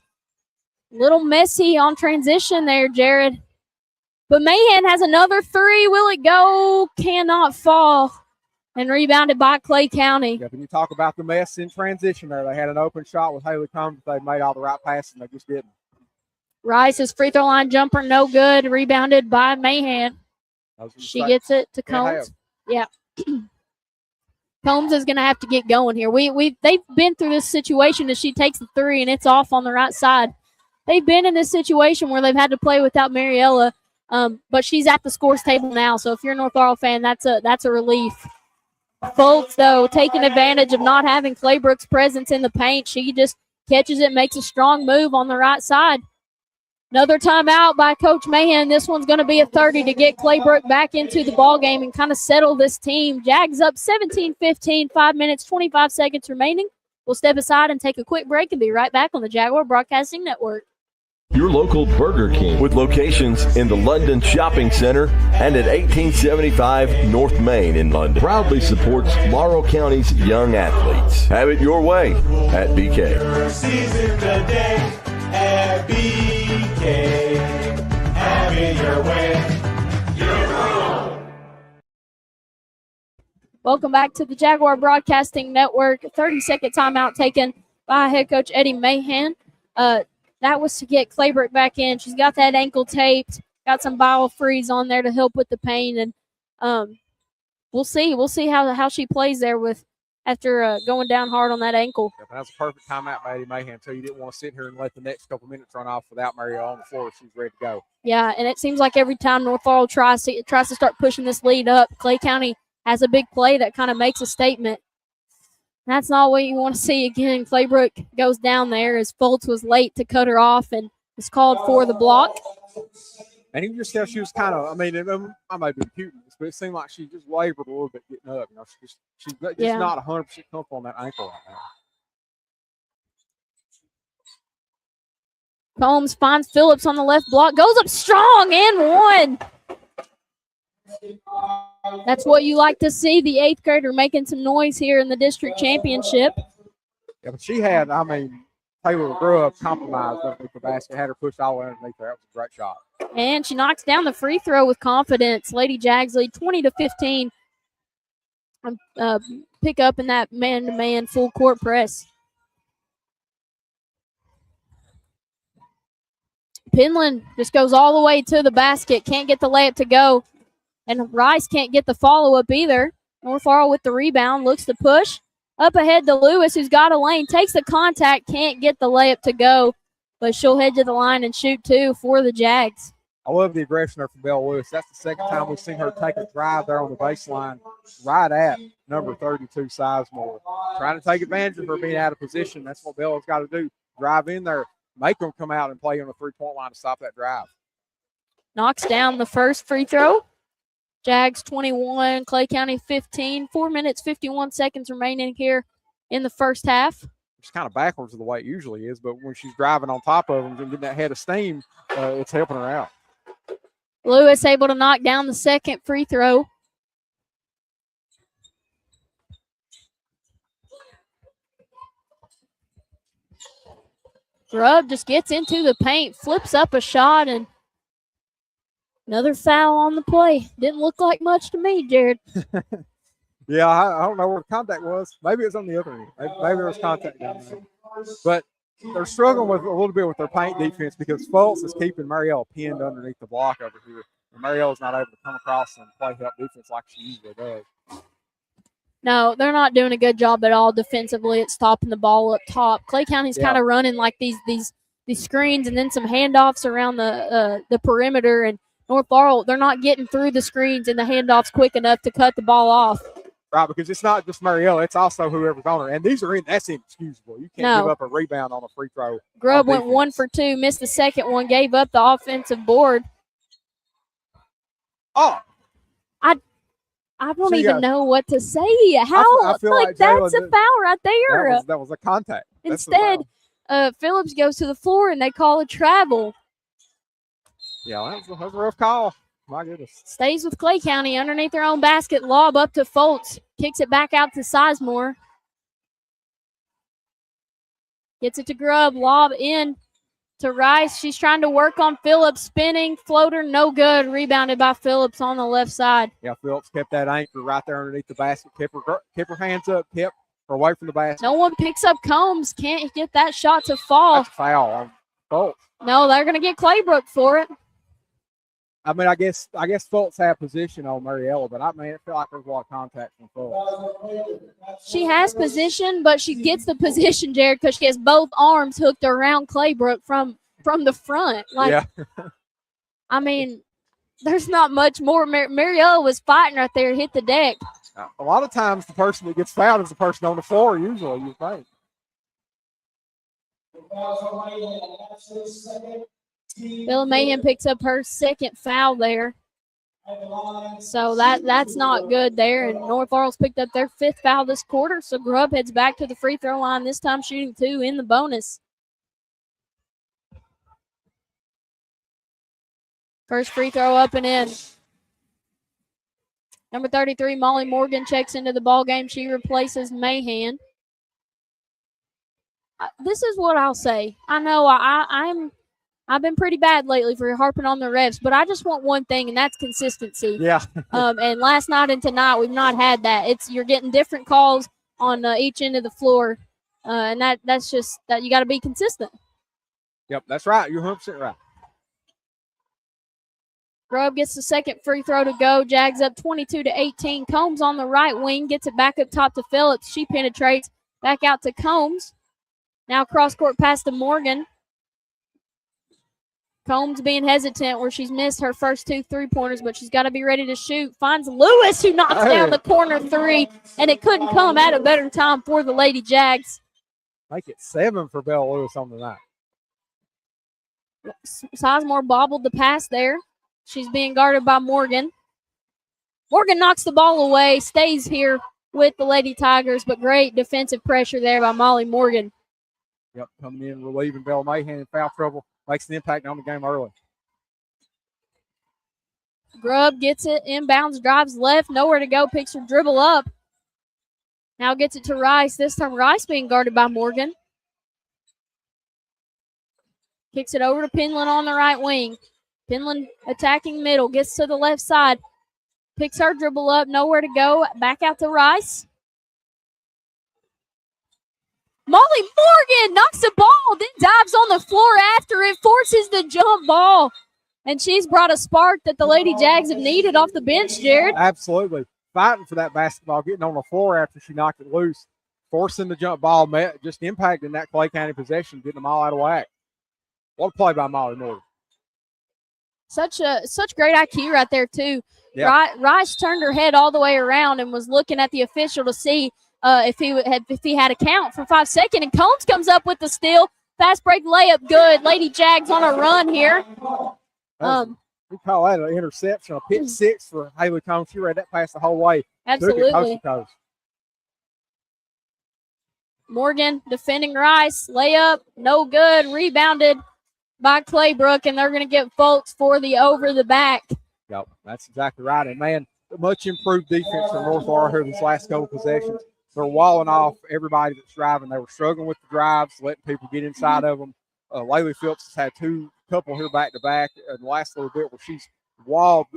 Little messy on transition there, Jared. But Mahan has another three. Will it go? Cannot fall. And rebounded by Clay County. Yeah, when you talk about the mess in transition there, they had an open shot with Haley Combs. They made all the right passes, and they just didn't. Rice's free throw line jumper, no good. Rebounded by Mahan. She gets it to Combs. Yeah. Combs is going to have to get going here. They've been through this situation that she takes the three, and it's off on the right side. They've been in this situation where they've had to play without Mariella, but she's at the scores table now. So if you're a North Laurel fan, that's a relief. Foltz, though, taking advantage of not having Claybrook's presence in the paint. She just catches it, makes a strong move on the right side. Another timeout by Coach Mahan. This one's going to be a 30 to get Claybrook back into the ball game and kind of settle this team. Jags up 17-15, 5 minutes, 25 seconds remaining. We'll step aside and take a quick break and be right back on the Jaguar Broadcasting Network. Your local Burger King with locations in the London Shopping Center and at 1875 North Main in London proudly supports Laurel County's young athletes. Have it your way at BK. Season today at BK. Have it your way. Welcome back to the Jaguar Broadcasting Network. 30-second timeout taken by head coach Eddie Mahan. That was to get Claybrook back in. She's got that ankle taped, got some BioFreeze on there to help with the pain, and we'll see. We'll see how she plays there after going down hard on that ankle. Yeah, that was a perfect timeout by Eddie Mahan, too. You didn't want to sit here and let the next couple minutes run off without Mariel on the floor. She's ready to go. Yeah, and it seems like every time North Laurel tries to start pushing this lead up, Clay County has a big play that kind of makes a statement. That's not what you want to see again. Claybrook goes down there as Fultz was late to cut her off and was called for the block. And you can just tell she was kind of, I might be cute, but it seemed like she just wavered a little bit getting up. She's just not 100% comfortable on that ankle right now. Combs finds Phillips on the left block, goes up strong and one. That's what you like to see, the 8th grader making some noise here in the district championship. Yeah, but she had, Taylor Grubb compromised underneath the basket, had her pushed all the way underneath there. That was a great shot. And she knocks down the free throw with confidence. Lady Jags lead 20-15. Pick up in that man-to-man full court press. Penland just goes all the way to the basket, can't get the layup to go. And Rice can't get the follow-up either. North Laurel with the rebound, looks to push. Up ahead to Lewis, who's got a lane, takes the contact, can't get the layup to go, but she'll head to the line and shoot two for the Jags. I love the aggression there from Belle Lewis. That's the second time we've seen her take a drive there on the baseline, right at number 32, Sizemore. Trying to take advantage of her being out of position. That's what Belle's got to do. Drive in there, make them come out and play on the three-point line to stop that drive. Knocks down the first free throw. Jags 21, Clay County 15. 4 minutes, 51 seconds remaining here in the first half. It's kind of backwards of the way it usually is, but when she's driving on top of them and getting that head of steam, it's helping her out. Lewis able to knock down the second free throw. Grubb just gets into the paint, flips up a shot, and another foul on the play. Didn't look like much to me, Jared. Yeah, I don't know where the contact was. Maybe it was on the other end. Maybe there was contact down there. But they're struggling with a little bit with their paint defense because Fultz is keeping Mariel pinned underneath the block over here. And Mariel's not able to come across and play help defense like she usually does. No, they're not doing a good job at all defensively at stopping the ball up top. Clay County's kind of running like these screens and then some handoffs around the perimeter, and North Laurel, they're not getting through the screens and the handoffs quick enough to cut the ball off. Right, because it's not just Mariella, it's also whoever's on her. And these are that's inexcusable. You can't give up a rebound on a free throw. Grubb went 1 for 2, missed the second one, gave up the offensive board. Oh. I don't even know what to say. How? I feel like that's a foul right there. That was a contact. Instead, Phillips goes to the floor and they call a travel. Yeah, that was a rough call. My goodness. Stays with Clay County underneath their own basket. Lob up to Fultz. Kicks it back out to Sizemore. Gets it to Grubb. Lob in to Rice. She's trying to work on Phillips. Spinning. Floater. No good. Rebounded by Phillips on the left side. Yeah, Phillips kept that anchor right there underneath the basket. Kept her hands up. Kept her away from the basket. No one picks up Combs. Can't get that shot to fall. That's a foul on Fultz. No, they're going to get Claybrook for it. I mean, I guess Fultz had position on Mariella, but it felt like there was a lot of contact from Fultz. She has position, but she gets the position, Jared, because she has both arms hooked around Claybrook from the front. I mean, there's not much more. Mariella was fighting right there, hit the deck. A lot of times the person that gets fouled is the person on the floor, usually, you think. Bill Mahan picks up her second foul there. So that's not good there. And North Laurel's picked up their 5th foul this quarter. So Grubb heads back to the free throw line, this time shooting 2 in the bonus. First free throw up and in. Number 33, Molly Morgan, checks into the ball game. She replaces Mahan. This is what I'll say. I know I'm I've been pretty bad lately for harping on the refs, but I just want one thing, and that's consistency. Yeah. And last night and tonight, we've not had that. You're getting different calls on each end of the floor, and that's just that you got to be consistent. Yep, that's right. You're 100% right. Grubb gets the second free throw to go. Jags up 22-18. Combs on the right wing gets it back up top to Phillips. She penetrates back out to Combs. Now cross-court pass to Morgan. Combs being hesitant where she's missed her first 2 3-pointers, but she's got to be ready to shoot. Finds Lewis, who knocks down the corner 3, and it couldn't come at a better time for the Lady Jags. Make it 7 for Bella Lewis on the night. Sizemore bobbled the pass there. She's being guarded by Morgan. Morgan knocks the ball away, stays here with the Lady Tigers, but great defensive pressure there by Molly Morgan. Yep, coming in, relieving Bella Mahan in foul trouble. Makes an impact on the game early. Grubb gets it, inbounds, drives left, nowhere to go, picks her dribble up. Now gets it to Rice. This time Rice being guarded by Morgan. Kicks it over to Penland on the right wing. Penland attacking middle, gets to the left side. Picks her dribble up, nowhere to go. Back out to Rice. Molly Morgan knocks the ball, then dives on the floor after it, forces the jump ball. And she's brought a spark that the Lady Jags have needed off the bench, Jared. Absolutely. Fighting for that basketball, getting on the floor after she knocked it loose, forcing the jump ball, just impacting that Clay County possession, getting them all out of whack. What a play by Molly Morgan. Such great IQ right there, too. Yep. Rice turned her head all the way around and was looking at the official to see if he had a count for 5 seconds. And Combs comes up with the steal. Fast break layup, good. Lady Jags on a run here. We call that an interception, a pick 6 for Haley Combs. She read that pass the whole way. Absolutely. Took it coast to coast. Morgan defending Rice. Layup, no good. Rebounded by Claybrook, and they're going to get Foltz for the over the back. Yep, that's exactly right. And, man, much improved defense from North Laurel here these last couple possessions. They're walling off everybody that's driving. They were struggling with the drives, letting people get inside of them. Laylee Phillips has had couple here back-to-back in the last little bit where she's walled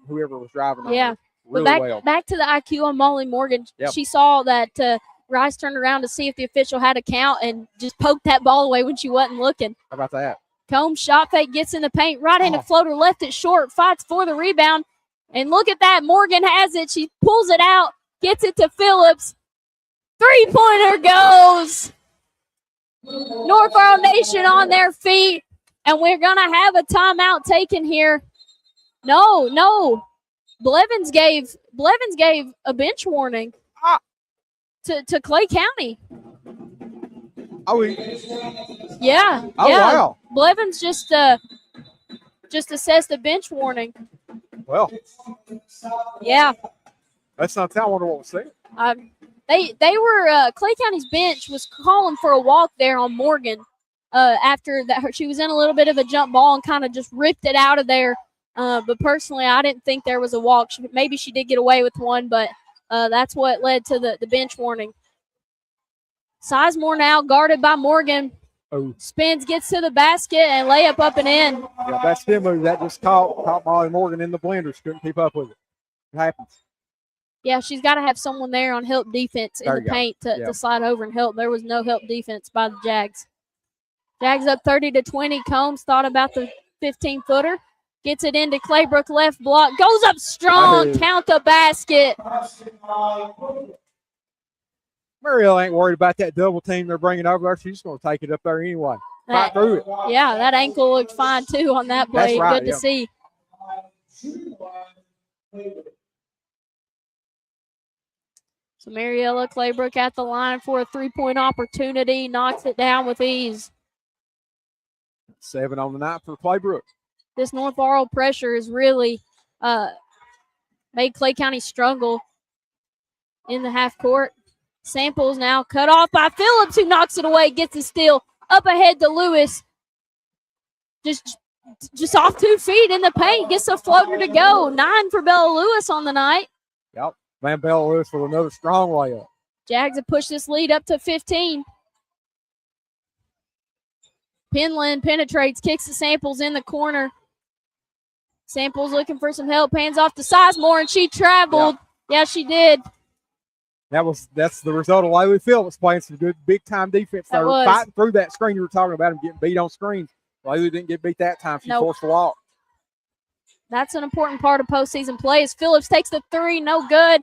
whoever was driving on her really well. Back to the IQ on Molly Morgan. Yep. She saw that Rice turned around to see if the official had a count and just poked that ball away when she wasn't looking. How about that? Combs shot fake, gets in the paint. Right-handed floater, left it short, fights for the rebound. And look at that. Morgan has it. She pulls it out, gets it to Phillips. Three-pointer goes. North Laurel Nation on their feet. And we're going to have a timeout taken here. No. Blevins gave a bench warning to Clay County. Oh, yeah. Wow. Blevins just assessed a bench warning. Well. Yeah. That's not I wonder what was said. They were Clay County's bench was calling for a walk there on Morgan after that she was in a little bit of a jump ball and kind of just ripped it out of there. But personally, I didn't think there was a walk. Maybe she did get away with one, but that's what led to the bench warning. Sizemore now guarded by Morgan. Oh. Spins, gets to the basket, and layup up and in. Yeah, that spin move that just caught Molly Morgan in the blender. She couldn't keep up with it. It happens. Yeah, she's got to have someone there on help defense in the paint to slide over and help. There was no help defense by the Jags. Jags up 30-20. Combs thought about the 15-footer. Gets it into Claybrook, left block. Goes up strong. Count the basket. Mariel ain't worried about that double team they're bringing over there. She's just going to take it up there anyway. Fight through it. Yeah, that ankle looked fine, too, on that play. That's right, Good to see. So Mariella Claybrook at the line for a three-point opportunity. Knocks it down with ease. 7 on the night for Claybrook. This North Laurel pressure has really made Clay County struggle in the half court. Samples now cut off by Phillips, who knocks it away, gets a steal. Up ahead to Lewis. Just off 2 feet in the paint, gets a floater to go. 9 for Bella Lewis on the night. Yep. Man, Bella Lewis with another strong layup. Jags have pushed this lead up to 15. Penland penetrates, kicks the Samples in the corner. Samples looking for some help, hands off to Sizemore, and she traveled. Yeah, she did. That's the result of Laylee Phillips playing some good big-time defense. They were fighting through that screen you were talking about and getting beat on screens. Laylee didn't get beat that time. She forced a walk. That's an important part of postseason play as Phillips takes the three, no good.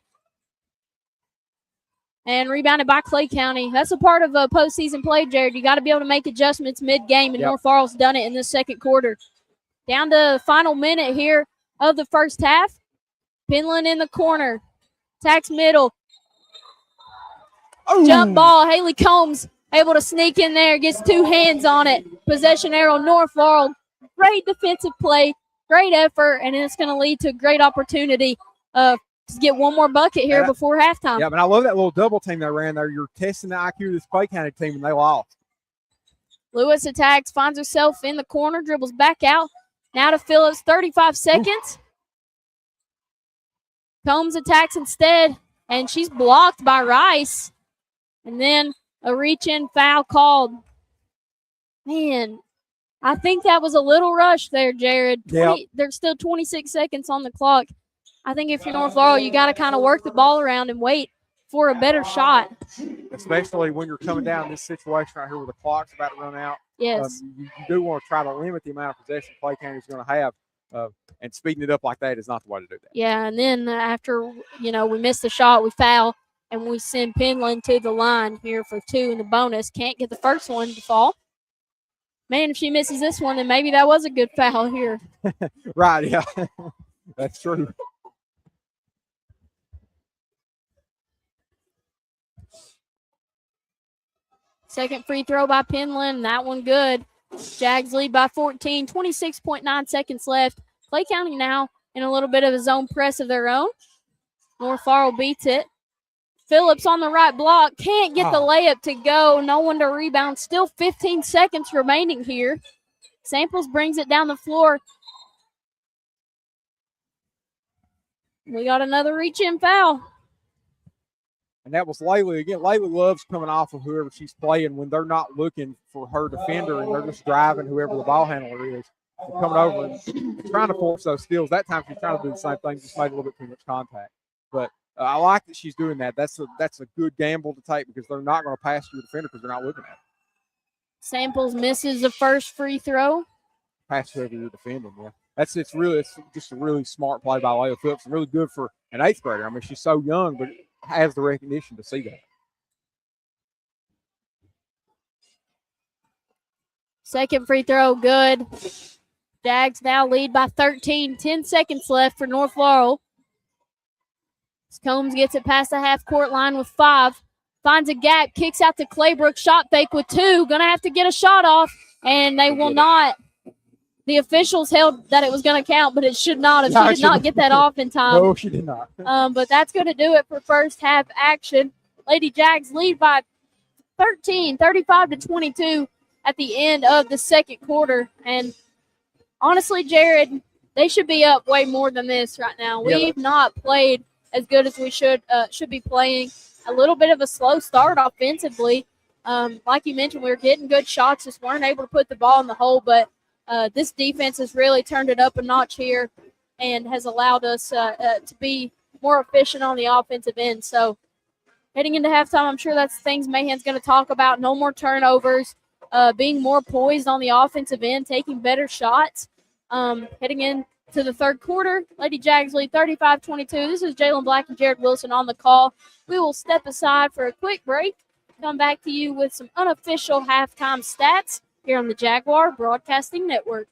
And rebounded by Clay County. That's a part of postseason play, Jared. You got to be able to make adjustments mid-game, and North Laurel's done it in the second quarter. Down to the final minute here of the first half. Penland in the corner. Attacks middle. Jump ball. Haley Combs able to sneak in there. Gets two hands on it. Possession arrow, North Laurel. Great defensive play. Great effort. And it's going to lead to a great opportunity to get one more bucket here before halftime. Yeah, but I love that little double team they ran there. You're testing the IQ of this Clay County team, and they lost. Lewis attacks, finds herself in the corner, dribbles back out. Now to Phillips, 35 seconds. Combs attacks instead, and she's blocked by Rice. And then a reach-in foul called. Man, I think that was a little rush there, Jared. There's still 26 seconds on the clock. I think if you're North Laurel, you got to kind of work the ball around and wait for a better shot. Especially when you're coming down this situation right here where the clock's about to run out. Yes. You do want to try to limit the amount of possession Clay County is going to have, and speeding it up like that is not the way to do that. Yeah, and then after, we miss the shot, we foul, and we send Penland to the line here for two in the bonus. Can't get the first one to fall. Man, if she misses this one, then maybe that was a good foul here. Right, yeah. That's true. Second free throw by Penland, that one good. Jags lead by 14, 26.9 seconds left. Clay County now in a little bit of a zone press of their own. North Laurel beats it. Phillips on the right block, can't get the layup to go. No one to rebound. Still 15 seconds remaining here. Samples brings it down the floor. We got another reach-in foul. And that was Laylee. Again, Laylee loves coming off of whoever she's playing when they're not looking for her defender and they're just driving whoever the ball handler is. They're coming over and trying to force those steals. That time she's trying to do the same thing, just made a little bit too much contact. But I like that she's doing that. That's a good gamble to take because they're not going to pass your defender because they're not looking at it. Samples misses the first free throw. Pass whoever you're defending, yeah. It's just a really smart play by Layla Phillips and really good for an eighth grader. I mean, she's so young, but has the recognition to see that. Second free throw, good. Jags now lead by 13. 10 seconds left for North Laurel. Combs gets it past the half-court line with 5. Finds a gap, kicks out to Claybrook. Shot fake with 2. Going to have to get a shot off, and they will not. The officials held that it was going to count, but it should not. She did not get that off in time. No, she did not. But that's going to do it for first half action. Lady Jags lead by 13, 35-22 at the end of the second quarter. And honestly, Jared, they should be up way more than this right now. We've not played as good as we should be playing. A little bit of a slow start offensively. Like you mentioned, we were getting good shots, just weren't able to put the ball in the hole, but this defense has really turned it up a notch here and has allowed us to be more efficient on the offensive end. So heading into halftime, I'm sure that's things Mahan's going to talk about. No more turnovers, being more poised on the offensive end, taking better shots. Heading into the third quarter, Lady Jags lead 35-22. This is Jaelyn Black and Jared Wilson on the call. We will step aside for a quick break, come back to you with some unofficial halftime stats here on the Jaguar Broadcasting Network.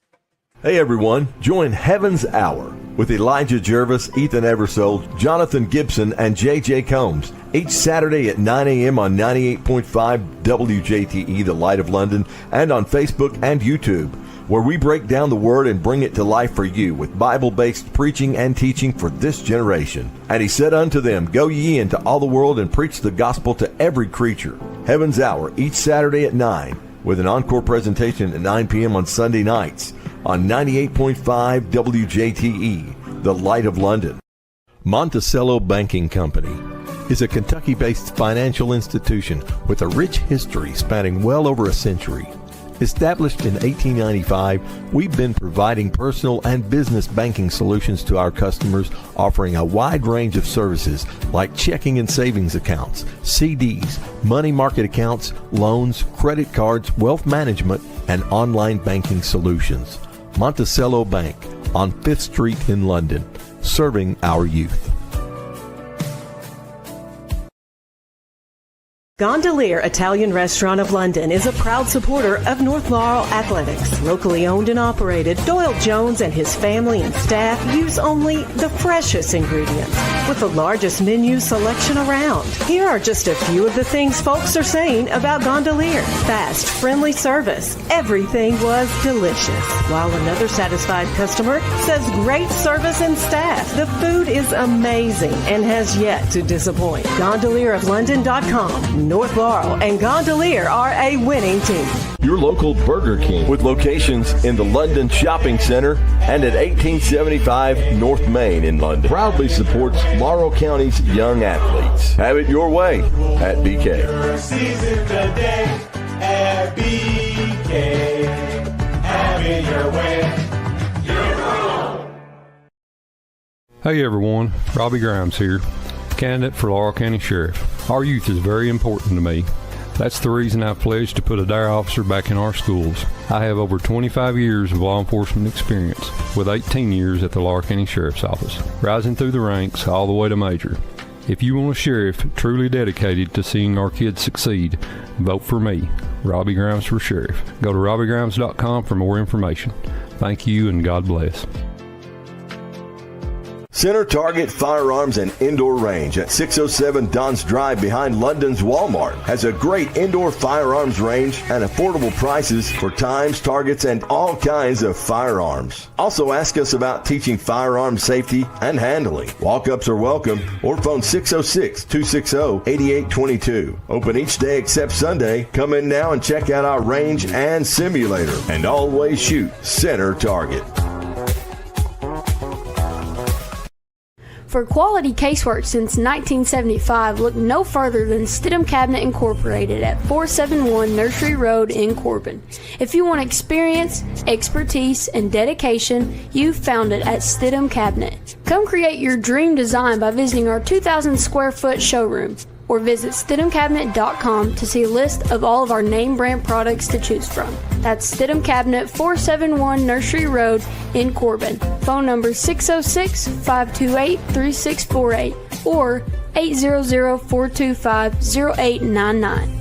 Hey everyone, join Heaven's Hour with Elijah Jervis, Ethan Eversole, Jonathan Gibson, and JJ Combs each Saturday at 9 a.m. on 98.5 WJTE, The Light of London, and on Facebook and YouTube, where we break down the Word and bring it to life for you with Bible-based preaching and teaching for this generation. And he said unto them, Go ye into all the world and preach the gospel to every creature. Heaven's Hour each Saturday at 9, with an encore presentation at 9 p.m. on Sunday nights on 98.5 WJTE, The Light of London. Monticello Banking Company is a Kentucky-based financial institution with a rich history spanning well over a century. Established in 1895, we've been providing personal and business banking solutions to our customers, offering a wide range of services like checking and savings accounts, CDs, money market accounts, loans, credit cards, wealth management, and online banking solutions. Monticello Bank on 5th Street in London, serving our youth. Gondolier Italian Restaurant of London is a proud supporter of North Laurel Athletics. Locally owned and operated, Doyle Jones and his family and staff use only the freshest ingredients with the largest menu selection around. Here are just a few of the things folks are saying about Gondolier. Fast, friendly service. Everything was delicious. While another satisfied customer says great service and staff. The food is amazing and has yet to disappoint. GondelierofLondon.com. North Laurel and Gondolier are a winning team. Your local Burger King with locations in the London Shopping Center and at 1875 North Main in London proudly supports Laurel County's young athletes. Have it your way at BK. Have it your way. Hey everyone, Robbie Grimes here, candidate for Laurel County Sheriff. Our youth is very important to me. That's the reason I pledged to put a DARE officer back in our schools. I have over 25 years of law enforcement experience, with 18 years at the Laurel County Sheriff's Office, rising through the ranks all the way to major. If you want a sheriff truly dedicated to seeing our kids succeed, vote for me, Robbie Grimes for Sheriff. Go to RobbieGrimes.com for more information. Thank you and God bless. Center Target Firearms and Indoor Range at 607 Don's Drive behind London's Walmart has a great indoor firearms range and affordable prices for times, targets, and all kinds of firearms. Also ask us about teaching firearm safety and handling. Walk-ups are welcome or phone 606-260-8822. Open each day except Sunday. Come in now and check out our range and simulator. And always shoot Center Target. For quality casework since 1975, look no further than Stidham Cabinet Incorporated at 471 Nursery Road in Corbin. If you want experience, expertise, and dedication, you've found it at Stidham Cabinet. Come create your dream design by visiting our 2,000 square foot showroom, or visit StidhamCabinet.com to see a list of all of our name brand products to choose from. That's Stidham Cabinet, 471 Nursery Road in Corbin. Phone number 606-528-3648 or 800-425-0899.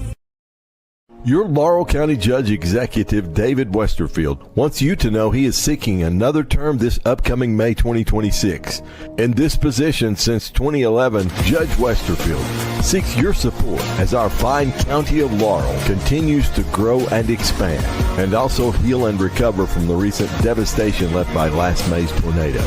Your Laurel County Judge Executive David Westerfield wants you to know he is seeking another term this upcoming May 2026. In this position since 2011, Judge Westerfield seeks your support as our fine county of Laurel continues to grow and expand, and also heal and recover from the recent devastation left by last May's tornado.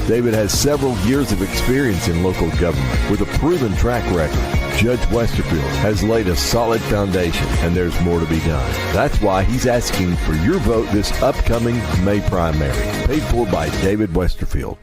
David has several years of experience in local government with a proven track record. Judge Westerfield has laid a solid foundation, and there's more to be done. That's why he's asking for your vote this upcoming May primary, paid for by David Westerfield.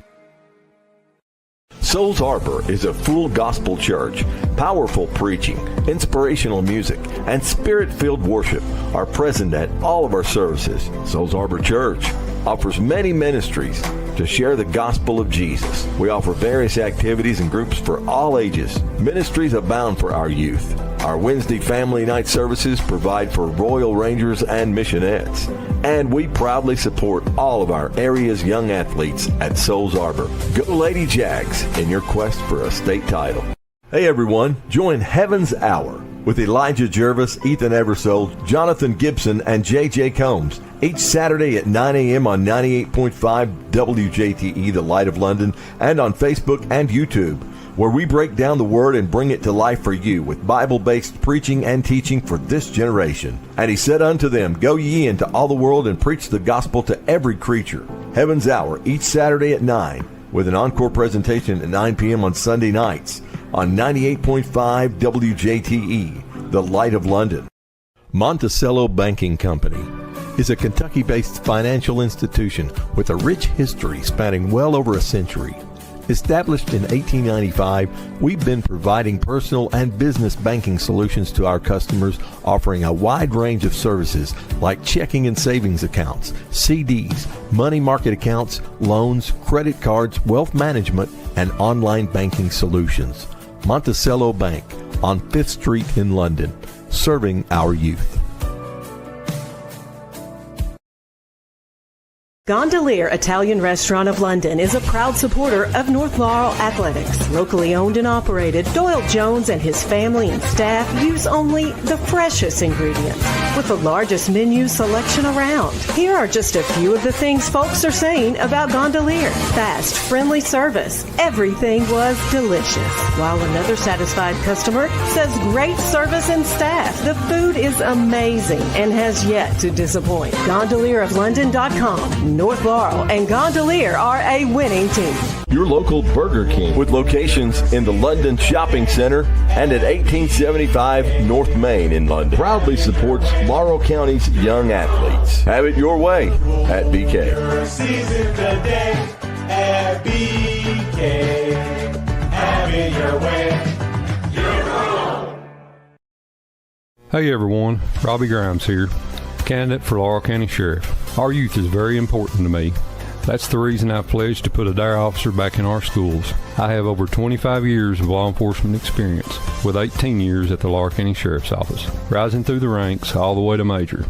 Souls Harbor is a full gospel church. Powerful preaching, inspirational music, and spirit-filled worship are present at all of our services. Souls Harbor Church offers many ministries to share the gospel of Jesus. We offer various activities and groups for all ages. Ministries abound for our youth. Our Wednesday family night services provide for Royal Rangers and Missionettes. And we proudly support all of our area's young athletes at Souls Harbor. Go Lady Jags in your quest for a state title. Hey everyone, join Heaven's Hour with Elijah Jervis, Ethan Eversole, Jonathan Gibson, and J.J. Combs each Saturday at 9 a.m. on 98.5 WJTE, The Light of London, and on Facebook and YouTube, where we break down the Word and bring it to life for you with Bible-based preaching and teaching for this generation. And he said unto them, Go ye into all the world and preach the gospel to every creature. Heaven's Hour each Saturday at 9, with an encore presentation at 9 p.m. on Sunday nights on 98.5 WJTE, The Light of London. Monticello Banking Company is a Kentucky-based financial institution with a rich history spanning well over a century. Established in 1895, we've been providing personal and business banking solutions to our customers, offering a wide range of services like checking and savings accounts, CDs, money market accounts, loans, credit cards, wealth management, and online banking solutions. Monticello Bank on 5th Street in London, serving our youth. Gondolier Italian Restaurant of London is a proud supporter of North Laurel Athletics. Locally owned and operated, Doyle Jones and his family and staff use only the freshest ingredients with the largest menu selection around. Here are just a few of the things folks are saying about Gondolier. Fast, friendly service. Everything was delicious. While another satisfied customer says great service and staff. The food is amazing and has yet to disappoint. GondelierofLondon.com. North Laurel and Gondolier are a winning team. Your local Burger King with locations in the London Shopping Center and at 1875 North Main in London proudly supports Laurel County's young athletes. Have it your way at BK. Have it your way. Hey everyone, Robbie Grimes here, candidate for Laurel County Sheriff. Our youth is very important to me. That's the reason I pledged to put a DARE officer back in our schools. I have over 25 years of law enforcement experience, with 18 years at the Laurel County Sheriff's Office, rising through the ranks all the way to major.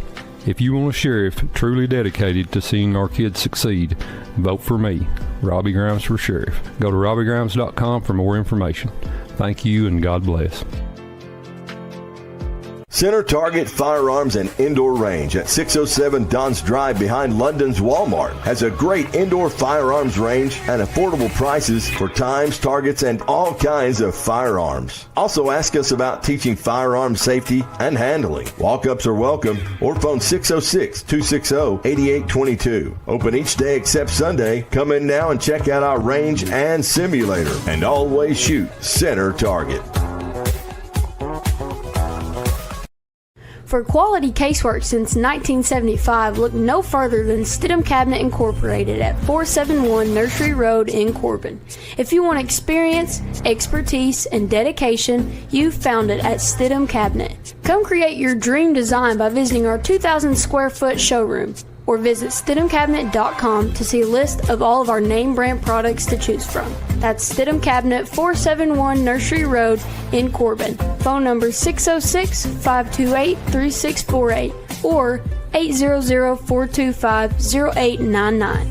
If you want a sheriff truly dedicated to seeing our kids succeed, vote for me, Robbie Grimes for Sheriff. Go to RobbieGrimes.com for more information. Thank you and God bless. Center Target Firearms and Indoor Range at 607 Don's Drive behind London's Walmart has a great indoor firearms range and affordable prices for times, targets, and all kinds of firearms. Also ask us about teaching firearm safety and handling. Walk-ups are welcome or phone 606-260-8822. Open each day except Sunday. Come in now and check out our range and simulator. And always shoot Center Target. For quality casework since 1975, look no further than Stidham Cabinet Incorporated at 471 Nursery Road in Corbin. If you want experience, expertise, and dedication, you've found it at Stidham Cabinet. Come create your dream design by visiting our 2,000 square foot showroom or visit StidhamCabinet.com to see a list of all of our name brand products to choose from. That's Stidham Cabinet, 471 Nursery Road in Corbin. Phone number 606-528-3648 or 800-425-0899.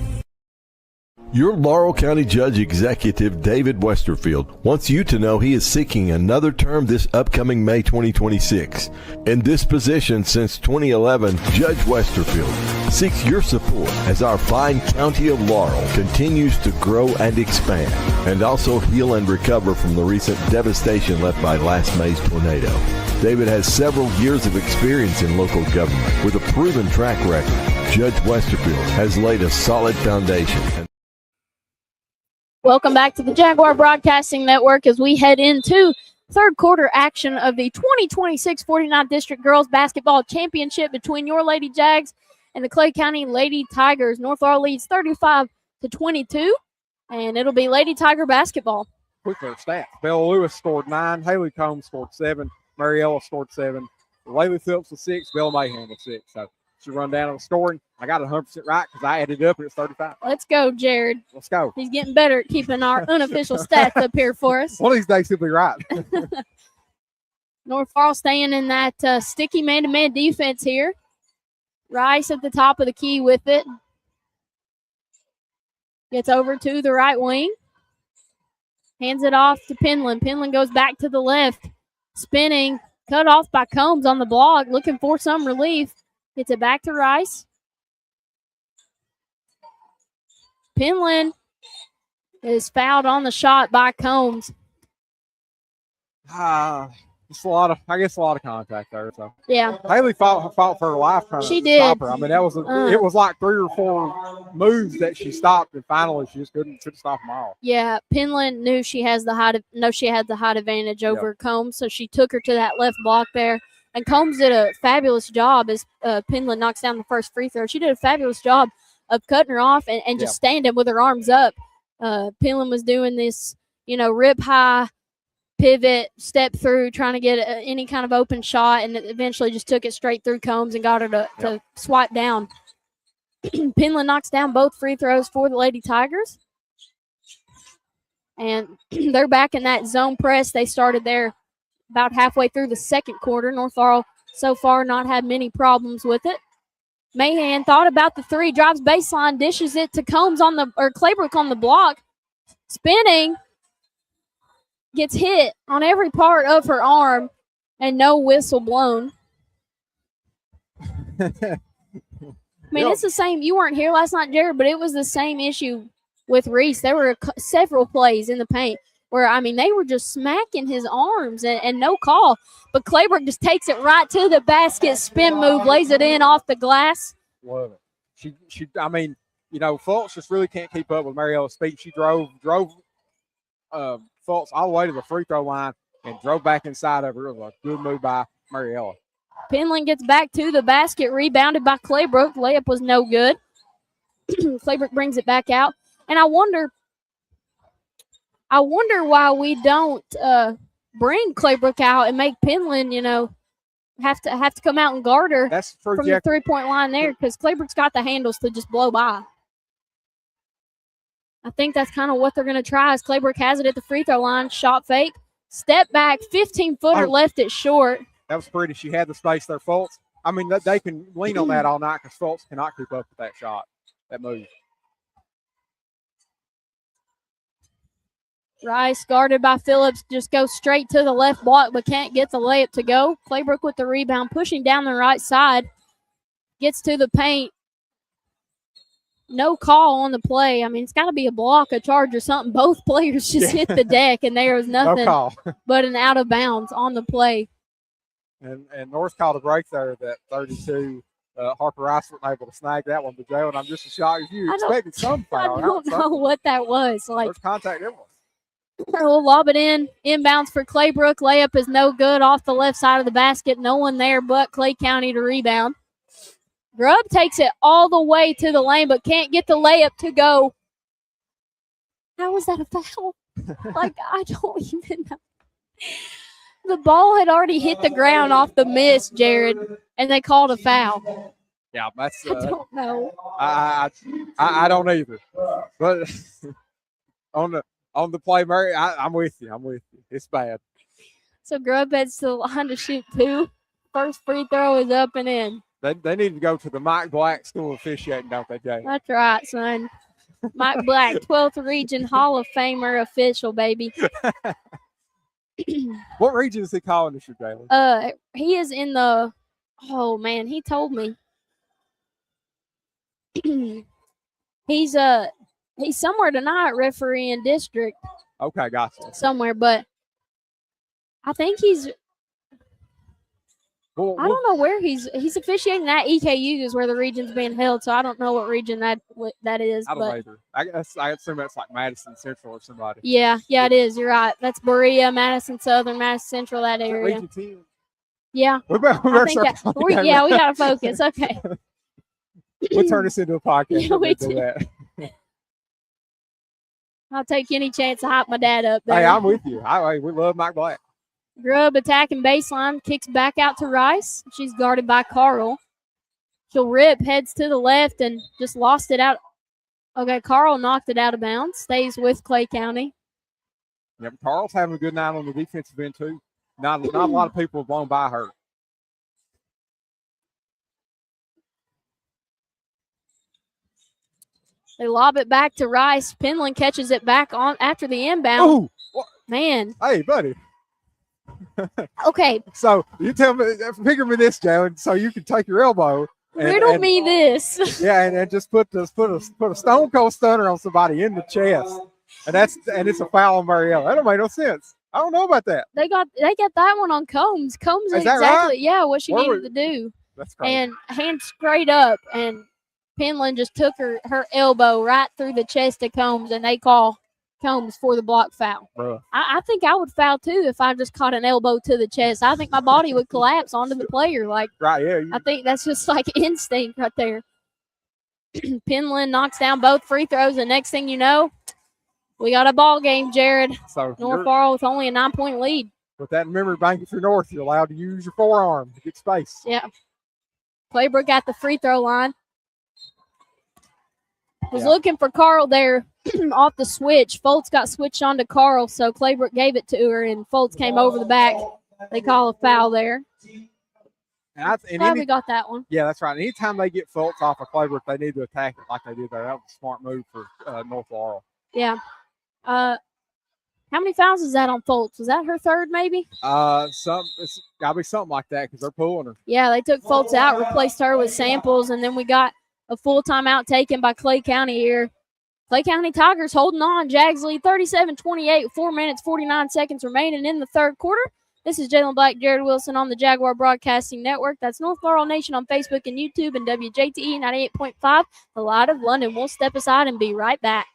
Your Laurel County Judge Executive, David Westerfield, wants you to know he is seeking another term this upcoming May 2026. In this position since 2011, Judge Westerfield seeks your support as our fine county of Laurel continues to grow and expand, and also heal and recover from the recent devastation left by last May's tornado. David has several years of experience in local government. With a proven track record, Judge Westerfield has laid a solid foundation. Welcome back to the Jaguar Broadcasting Network as we head into third quarter action of the 2026 49th District Girls Basketball Championship between your Lady Jags and the Clay County Lady Tigers. North Laurel leads 35-22, and it'll be Lady Tiger basketball. Quickly, stats. Bella Lewis scored 9, Haley Combs scored 7, Mariella scored 7, Laylee Phillips was 6, Bill Mayhem was 6. So she run down on scoring. I got it 100% right because I added it up and it's 35. Let's go, Jared. Let's go. He's getting better at keeping our unofficial stats up here for us. One of these days he'll be right. North Laurel staying in that sticky man-to-man defense here. Rice at the top of the key with it. Gets over to the right wing. Hands it off to Penland. Penland goes back to the left. Spinning. Cut off by Combs on the block. Looking for some relief. Gets it back to Rice. Penland is fouled on the shot by Combs. Just a lot of contact there. So yeah, Haley fought for her life trying to stop her. I mean, that was it was like 3 or 4 moves that she stopped, and finally she just couldn't stop them all. Yeah, Penland knew she had the height advantage over Combs, so she took her to that left block there. And Combs did a fabulous job as Penland knocks down the first free throw. She did a fabulous job of cutting her off and just standing with her arms up Penland was doing this, rip high, pivot, step through, trying to get any kind of open shot, and eventually just took it straight through Combs and got her to swipe down. Penland knocks down both free throws for the Lady Tigers. And they're back in that zone press. They started there about halfway through the second quarter. North Laurel so far not had many problems with it. Mahan thought about the three, drives baseline, dishes it to Combs Claybrook on the block. Spinning, gets hit on every part of her arm, and no whistle blown. It's the same. You weren't here last night, Jared, but it was the same issue with Reese. There were several plays in the paint where, they were just smacking his arms and no call. But Claybrook just takes it right to the basket, spin move, lays it in off the glass. Love it. She Fultz just really can't keep up with Mariella's speed. She drove Fultz all the way to the free throw line and drove back inside of her. It was a good move by Mariella. Penland gets back to the basket, rebounded by Claybrook. Layup was no good. Claybrook brings it back out. And I wonder why we don't bring Claybrook out and make Penland, have to come out and guard her from the 3-point line there, because Claybrook's got the handles to just blow by. I think that's kind of what they're going to try. As Claybrook has it at the free throw line, shot fake, step back, 15-footer, left it short. That was pretty. She had the space there, Fultz. They can lean on that all night because Fultz cannot keep up with that shot, that move. Rice, guarded by Phillips, just goes straight to the left block but can't get the layup to go. Claybrook with the rebound, pushing down the right side. Gets to the paint. No call on the play. It's got to be a block, a charge, or something. Both players just hit the deck, and there was nothing but an out of bounds on the play. And North called a break there that 32. Harper Rice wasn't able to snag that one, but Jaelyn, I'm just as shocked as you. Expected some foul. I don't know what that was. First contact ever. We'll lob it in. Inbounds for Claybrook. Layup is no good off the left side of the basket. No one there but Clay County to rebound. Grubb takes it all the way to the lane but can't get the layup to go. How was that a foul? I don't even know. The ball had already hit the ground off the miss, Jared, and they called a foul. Yeah, that's. I don't know. I don't either. But on the play, Murray, I'm with you. It's bad. So Grubb heads to the line to shoot two. First free throw is up and in. They need to go to the Mike Black School of Officiating, don't they, Jay? That's right, son. Mike Black, 12th Region Hall of Famer official, baby. What region is he calling this year, Jalen? He is in the. Oh man, he told me. He's somewhere tonight, refereeing district. Okay, gotcha. Somewhere, but I think he's. I don't know where he's officiating at. EKU is where the region's being held, so I don't know what region that is. I don't know either. I assume that's like Madison Central or somebody. Yeah, it is. You're right. That's Berea, Madison Southern, Madison Central, that area. Region 10. Yeah. We gotta focus. Okay. We'll turn this into a podcast. Yeah, we do. I'll take any chance to hype my dad up there. Hey, I'm with you. We love Mike Black. Grubb attacking baseline, kicks back out to Rice. She's guarded by Carl. She'll rip, heads to the left, and just lost it out. Okay, Carl knocked it out of bounds. Stays with Clay County. Yep, Carl's having a good night on the defensive end, too. Not a lot of people have blown by her. They lob it back to Rice. Penland catches it back on after the inbound. Oh, man. Hey, buddy. Okay. So you tell me, figure me this, Jaelyn, so you can take your elbow. Riddle me this. Yeah, and just put a stone cold stunner on somebody in the chest, and it's a foul on Mariella. That don't make no sense. I don't know about that. They got that one on Combs. Combs is exactly what she needed to do. That's crazy. And hand straight up, and Penland just took her elbow right through the chest of Combs, and they call Combs for the block foul. I think I would foul too if I just caught an elbow to the chest. I think my body would collapse onto the player. Right, yeah. I think that's just like instinct right there. Penland knocks down both free throws, and next thing you know, We got a ball game, Jared. So North Laurel with only a 9-point lead. with that in memory bank, if you're North, you're allowed to use your forearm to get space. Yeah. Claybrook at the free throw line. Was looking for Carl there off the switch. Foltz got switched on to Carl, so Claybrook gave it to her, and Foltz came over the back. They call a foul there. We got that one. Yeah, that's right. Anytime they get Foltz off of Claybrook, they need to attack it like they did there. That was a smart move for North Laurel. Yeah. How many fouls is that on Foltz? Was that her third, maybe? It's got to be something like that because they're pulling her. Yeah, they took Foltz out, replaced her with Samples, and then we got a full timeout taken by Clay County here. Clay County Tigers holding on. Jags lead 37-28, 4 minutes, 49 seconds remaining in the third quarter. This is Jaelyn Black, Jared Wilson on the Jaguar Broadcasting Network. That's North Laurel Nation on Facebook and YouTube, and WJTE 98.5, the Light of London. We'll step aside and be right back.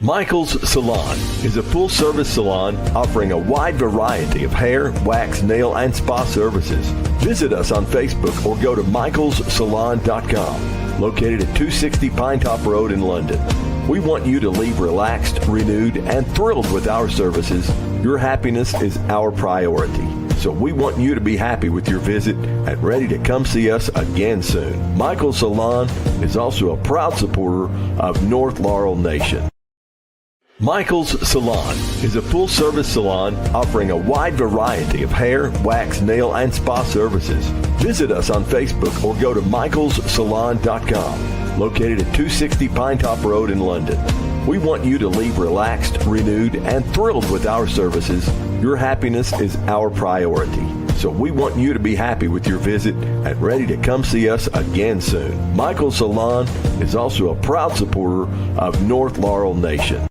Michael's Salon is a full-service salon offering a wide variety of hair, wax, nail, and spa services. Visit us on Facebook or go to michaelssalon.com, located at 260 Pinetop Road in London. We want you to leave relaxed, renewed, and thrilled with our services. Your happiness is our priority. So we want you to be happy with your visit and ready to come see us again soon. Michael's Salon is also a proud supporter of North Laurel Nation. Michael's Salon is a full-service salon offering a wide variety of hair, wax, nail, and spa services. Visit us on Facebook or go to michaelssalon.com, located at 260 Pinetop Road in London. We want you to leave relaxed, renewed, and thrilled with our services. Your happiness is our priority. So we want you to be happy with your visit and ready to come see us again soon. Michael's Salon is also a proud supporter of North Laurel Nation.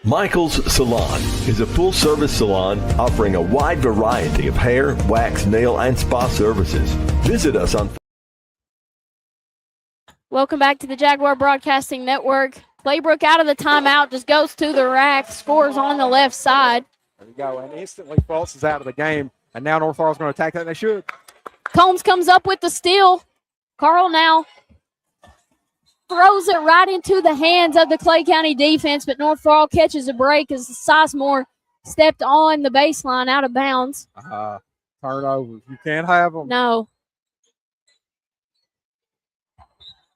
Michael's Salon is a full-service salon offering a wide variety of hair, wax, nail, and spa services. Visit us on... Welcome back to the Jaguar Broadcasting Network. Claybrook out of the timeout, just goes to the rack, scores on the left side. There you go, and instantly Foltz is out of the game, and now North Laurel's going to attack that, and they should. Combs comes up with the steal. Carl now throws it right into the hands of the Clay County defense, but North Laurel catches a break as Sizemore stepped on the baseline out of bounds. Turnovers. You can't have them. No.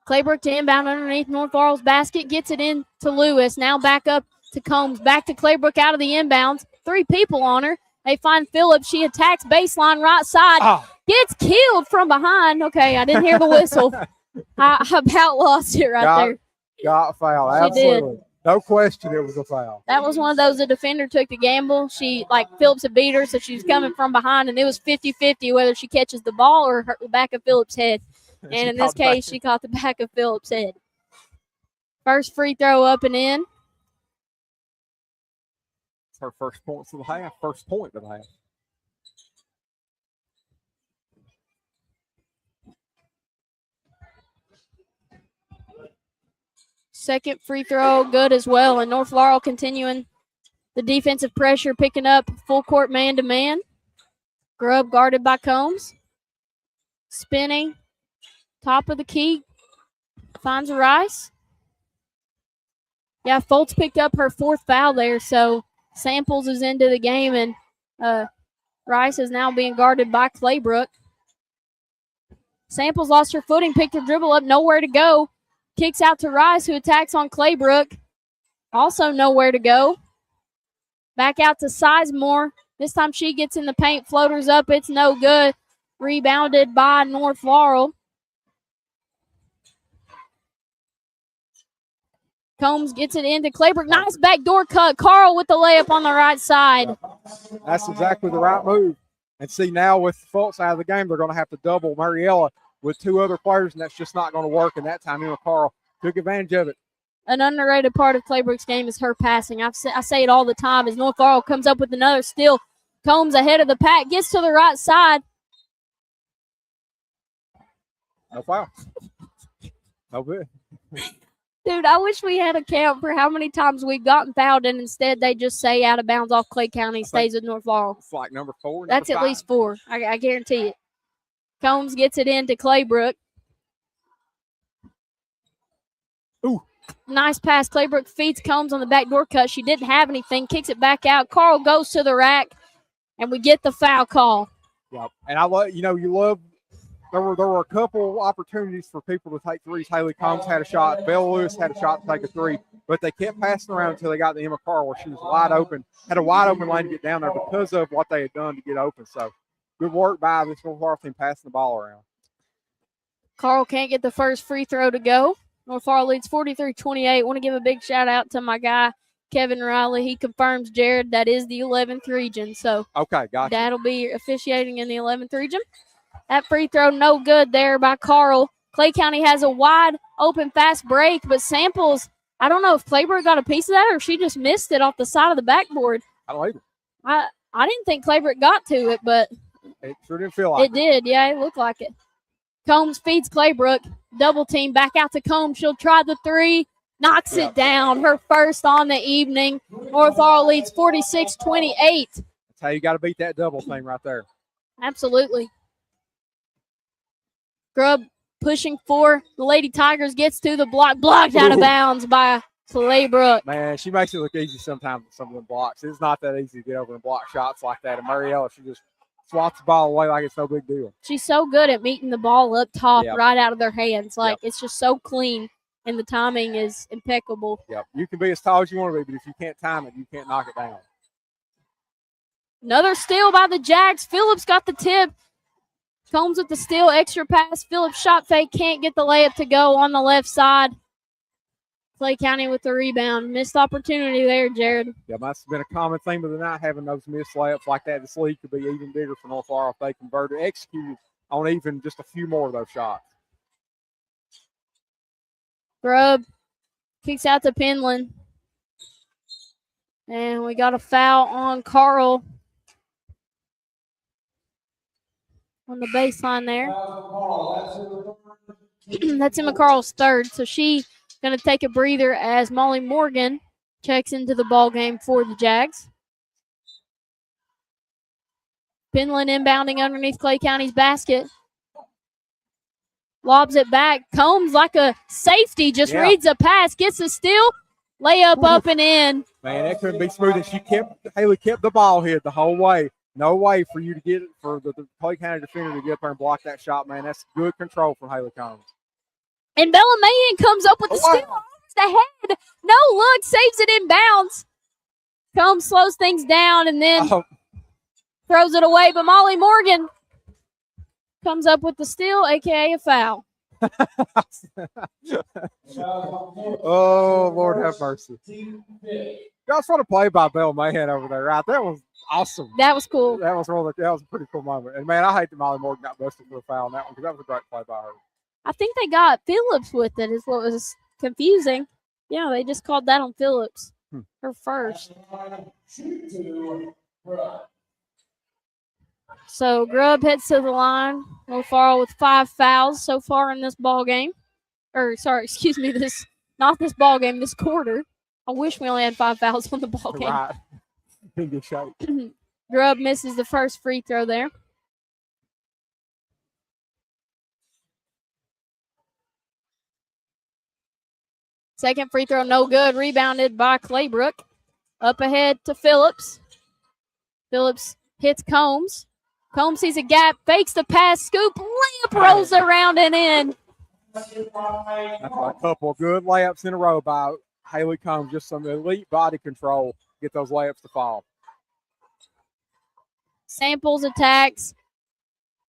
Claybrook to inbound underneath North Laurel's basket, gets it in to Lewis. Now back up to Combs, back to Claybrook out of the inbounds. 3 people on her. They find Phillips. She attacks baseline right side. Gets killed from behind. Okay, I didn't hear the whistle. I about lost it there. Got a foul. Absolutely. No question it was a foul. That was one of those, the defender took the gamble. Phillips had beat her, so she was coming from behind, and it was 50-50 whether she catches the ball or the back of Phillips' head. And in this case, she caught the back of Phillips' head. First free throw up and in. It's her first point of the half. First point of the half. Second free throw, good as well. And North Laurel continuing the defensive pressure, picking up full court man-to-man. Grubb guarded by Combs. Spinning. Top of the key. Finds Rice. Yeah, Foltz picked up her 4th foul there, so Samples is into the game, and Rice is now being guarded by Claybrook. Samples lost her footing, picked her dribble up, nowhere to go. Kicks out to Rice, who attacks on Claybrook. Also nowhere to go. Back out to Sizemore. This time she gets in the paint, floaters up. It's no good. Rebounded by North Laurel. Combs gets it into Claybrook. Nice backdoor cut. Carl with the layup on the right side. That's exactly the right move. And see, now with Foltz out of the game, they're going to have to double Mariella with 2 other players, and that's just not going to work. And that time, Carl took advantage of it. An underrated part of Claybrook's game is her passing. I say it all the time as North Laurel comes up with another steal. Combs ahead of the pack, gets to the right side. No foul. No good. Dude, I wish we had a count for how many times we've gotten fouled, and instead they just say out of bounds off Clay County, stays with North Laurel. It's like number 4. That's at least 4. I guarantee it. Combs gets it into Claybrook. Ooh. Nice pass. Claybrook feeds Combs on the backdoor cut. She didn't have anything. Kicks it back out. Carl goes to the rack, and we get the foul call. Yep. And I love, you love. There were a couple opportunities for people to take threes. Haley Combs had a shot. Bella Lewis had a shot to take a three, but they kept passing around until they got to Emma Carl, where she was wide open, had a wide open lane to get down there because of what they had done to get open. So good work by this North Laurel team passing the ball around. Carl can't get the first free throw to go. North Laurel leads 43-28. Want to give a big shout out to my guy, Kevin Riley. He confirms, Jared, that is the 11th region. So okay, gotcha. That'll be officiating in the 11th region. That free throw no good there by Carl. Clay County has a wide open fast break, but Samples, I don't know if Claybrook got a piece of that or if she just missed it off the side of the backboard. I don't either. I didn't think Claybrook got to it, but it sure didn't feel like it. It did, yeah, it looked like it. Combs feeds Claybrook. Double team back out to Combs. She'll try the three. Knocks it down. Her first on the evening. North Laurel leads 46-28. That's how you got to beat that double team right there. Absolutely. Grubb pushing for the Lady Tigers. Gets to the block. Blocked out of bounds by Claybrook. Man, she makes it look easy sometimes with some of the blocks. It's not that easy to get over and block shots like that. And Mariella, she just swats the ball away like it's no big deal. She's so good at meeting the ball up top right out of their hands. Like, it's just so clean, and the timing is impeccable. Yep. You can be as tall as you want to be, but if you can't time it, you can't knock it down. Another steal by the Jags. Phillips got the tip. Combs with the steal, extra pass. Phillips shot fake, can't get the layup to go on the left side. Clay County with the rebound. Missed opportunity there, Jared. Yeah, that's been a common theme of the night, having those missed layups like that. This league could be even bigger for North Laurel if they converted, executed on even just a few more of those shots. Grubb kicks out to Penland. And we got a foul on Carl on the baseline there. That's Emma Carl's third. So she's going to take a breather as Molly Morgan checks into the ball game for the Jags. Penland inbounding underneath Clay County's basket. Lobs it back. Combs, like a safety, just reads a pass, gets a steal, layup up and in. Man, that couldn't be smooth. And Haley kept the ball here the whole way. No way for you to get it, for the Clay County defender to get up there and block that shot, man. That's good control from Haley Combs. And Bella Mahan comes up with the steal off the head. No look, saves it in bounds. Combs slows things down and then throws it away. But Molly Morgan comes up with the steal, a.k.a. a foul. Oh, Lord have mercy. That's what a play by Bella Mahan over there, right? That was awesome. That was cool. That was a pretty cool moment. And, man, I hate that Molly Morgan got busted for a foul on that one because that was a great play by her. I think they got Phillips with it is what was confusing. Yeah, they just called that on Phillips. Her first. So Grubb heads to the line. North Laurel with 5 fouls so far in this ball game. Not this ball game, this quarter. I wish we only had 5 fouls on the ball game. Right. In good shape. Grubb misses the first free throw there. Second free throw, no good. Rebounded by Claybrook. Up ahead to Phillips. Phillips hits Combs. Combs sees a gap, fakes the pass, scoop, layup rolls around and in. That's a couple of good layups in a row by Haley Combs. Just some elite body control to get those layups to fall. Samples attacks.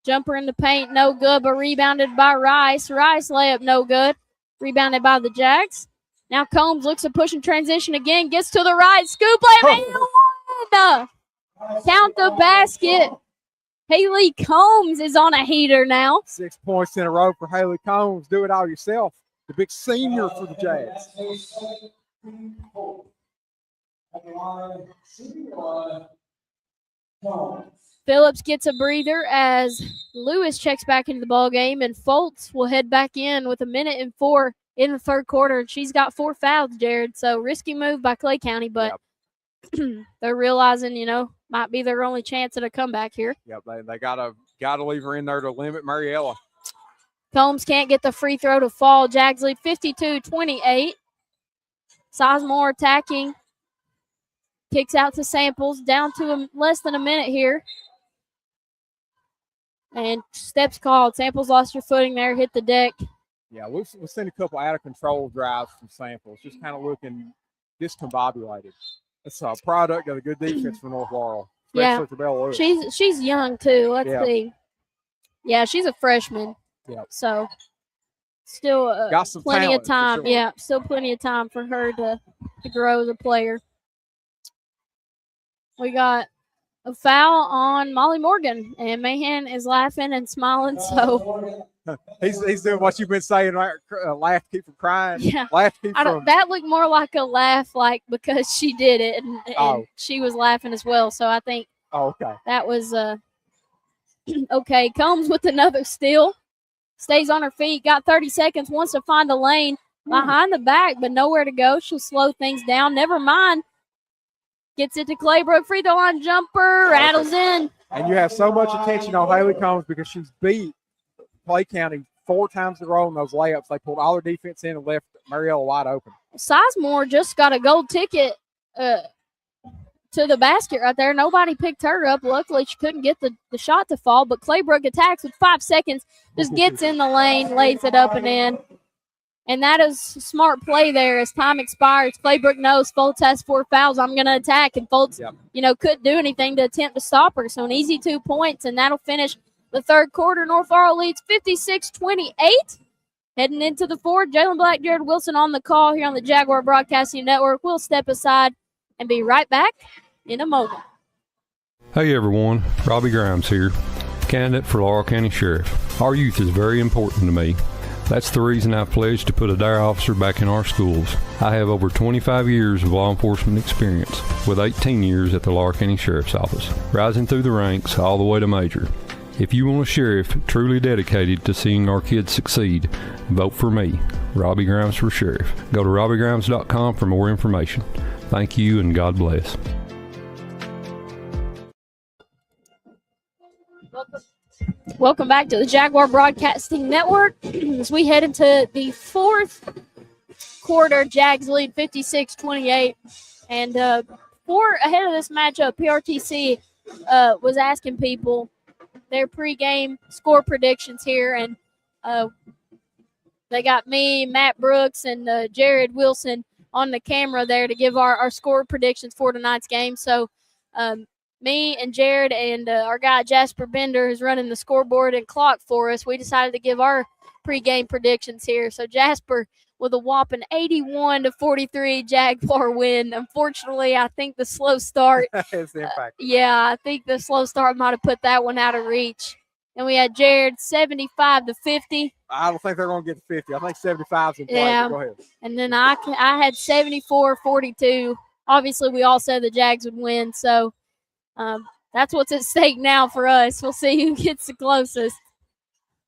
Jumper in the paint, no good, but rebounded by Rice. Rice layup, no good. Rebounded by the Jags. Now Combs looks to push in transition again, gets to the right, scoop layup, count the basket. Haley Combs is on a heater now. 6 points in a row for Haley Combs. Do it all yourself. The big senior for the Jags. Phillips gets a breather as Lewis checks back into the ball game, and Foltz will head back in with 1:04 in the third quarter. She's got 4 fouls, Jared. So risky move by Clay County, but they're realizing, might be their only chance at a comeback here. Yep, they gotta leave her in there to limit Mariella. Combs can't get the free throw to fall. Jags lead 52-28. Sizemore attacking. Kicks out to Samples. Down to less than a minute here. And steps called. Samples lost her footing there, hit the deck. Yeah, we've seen a couple out-of-control drives from Samples, just kind of looking discombobulated. It's a product of a good defense for North Laurel. Yeah, for Bella Lewis. she's young too. Let's see. Yeah, she's a freshman. Yeah. So still got some plenty talent, of time. for sure. Yeah, still plenty of time for her to grow as a player. We got a foul on Molly Morgan, and Mahan is laughing and smiling. So he's doing what you've been saying, right? Laugh to keep from crying. Yeah, laugh to keep from. That looked more like a laugh, like because she did it, and she was laughing as well. So I think okay, that was okay. Combs with another steal, stays on her feet, got 30 seconds, wants to find a lane behind the back, but nowhere to go. She'll slow things down. Never mind. Gets it to Claybrook, free throw line jumper, rattles in. And you have so much attention on Haley Combs because she's beat Clay County 4 times in a row in those layups. They pulled all their defense in and left Mariella wide open. Sizemore just got a gold ticket to the basket right there. Nobody picked her up. Luckily, she couldn't get the shot to fall, but Claybrook attacks with 5 seconds, just gets in the lane, lays it up and in. And that is smart play there as time expires. Claybrook knows Foltz has 4 fouls. I'm going to attack. And Foltz, couldn't do anything to attempt to stop her. So an easy 2 points, and that'll finish the third quarter. North Laurel leads 56-28. Heading into the fourth, Jaelyn Black, Jared Wilson on the call here on the Jaguar Broadcasting Network. We'll step aside and be right back in a moment. Hey everyone, Robbie Grimes here, candidate for Laurel County Sheriff. Our youth is very important to me. That's the reason I pledged to put a DARE officer back in our schools. I have over 25 years of law enforcement experience, with 18 years at the Laurel County Sheriff's Office, rising through the ranks all the way to major. If you want a sheriff truly dedicated to seeing our kids succeed, vote for me, Robbie Grimes for sheriff. Go to robbiegrimes.com for more information. Thank you and God bless. Welcome back to the Jaguar Broadcasting Network. As we head into the fourth quarter, Jags lead 56-28. And before ahead of this matchup, PRTC was asking people their pregame score predictions here, and they got me, Matt Brooks, and Jared Wilson on the camera there to give our score predictions for tonight's game. So me and Jared and our guy Jasper Bender, who's running the scoreboard and clock for us, we decided to give our pregame predictions here. So Jasper with a whopping 81-43 Jaguar win. Unfortunately, I think the slow start. It's the impact. I think the slow start might have put that one out of reach. And we had Jared 75-50. I don't think they're going to get to 50. I think 75's in play. Yeah. Go ahead. And then I had 74-42. Obviously, we all said the Jags would win, so that's what's at stake now for us. We'll see who gets the closest.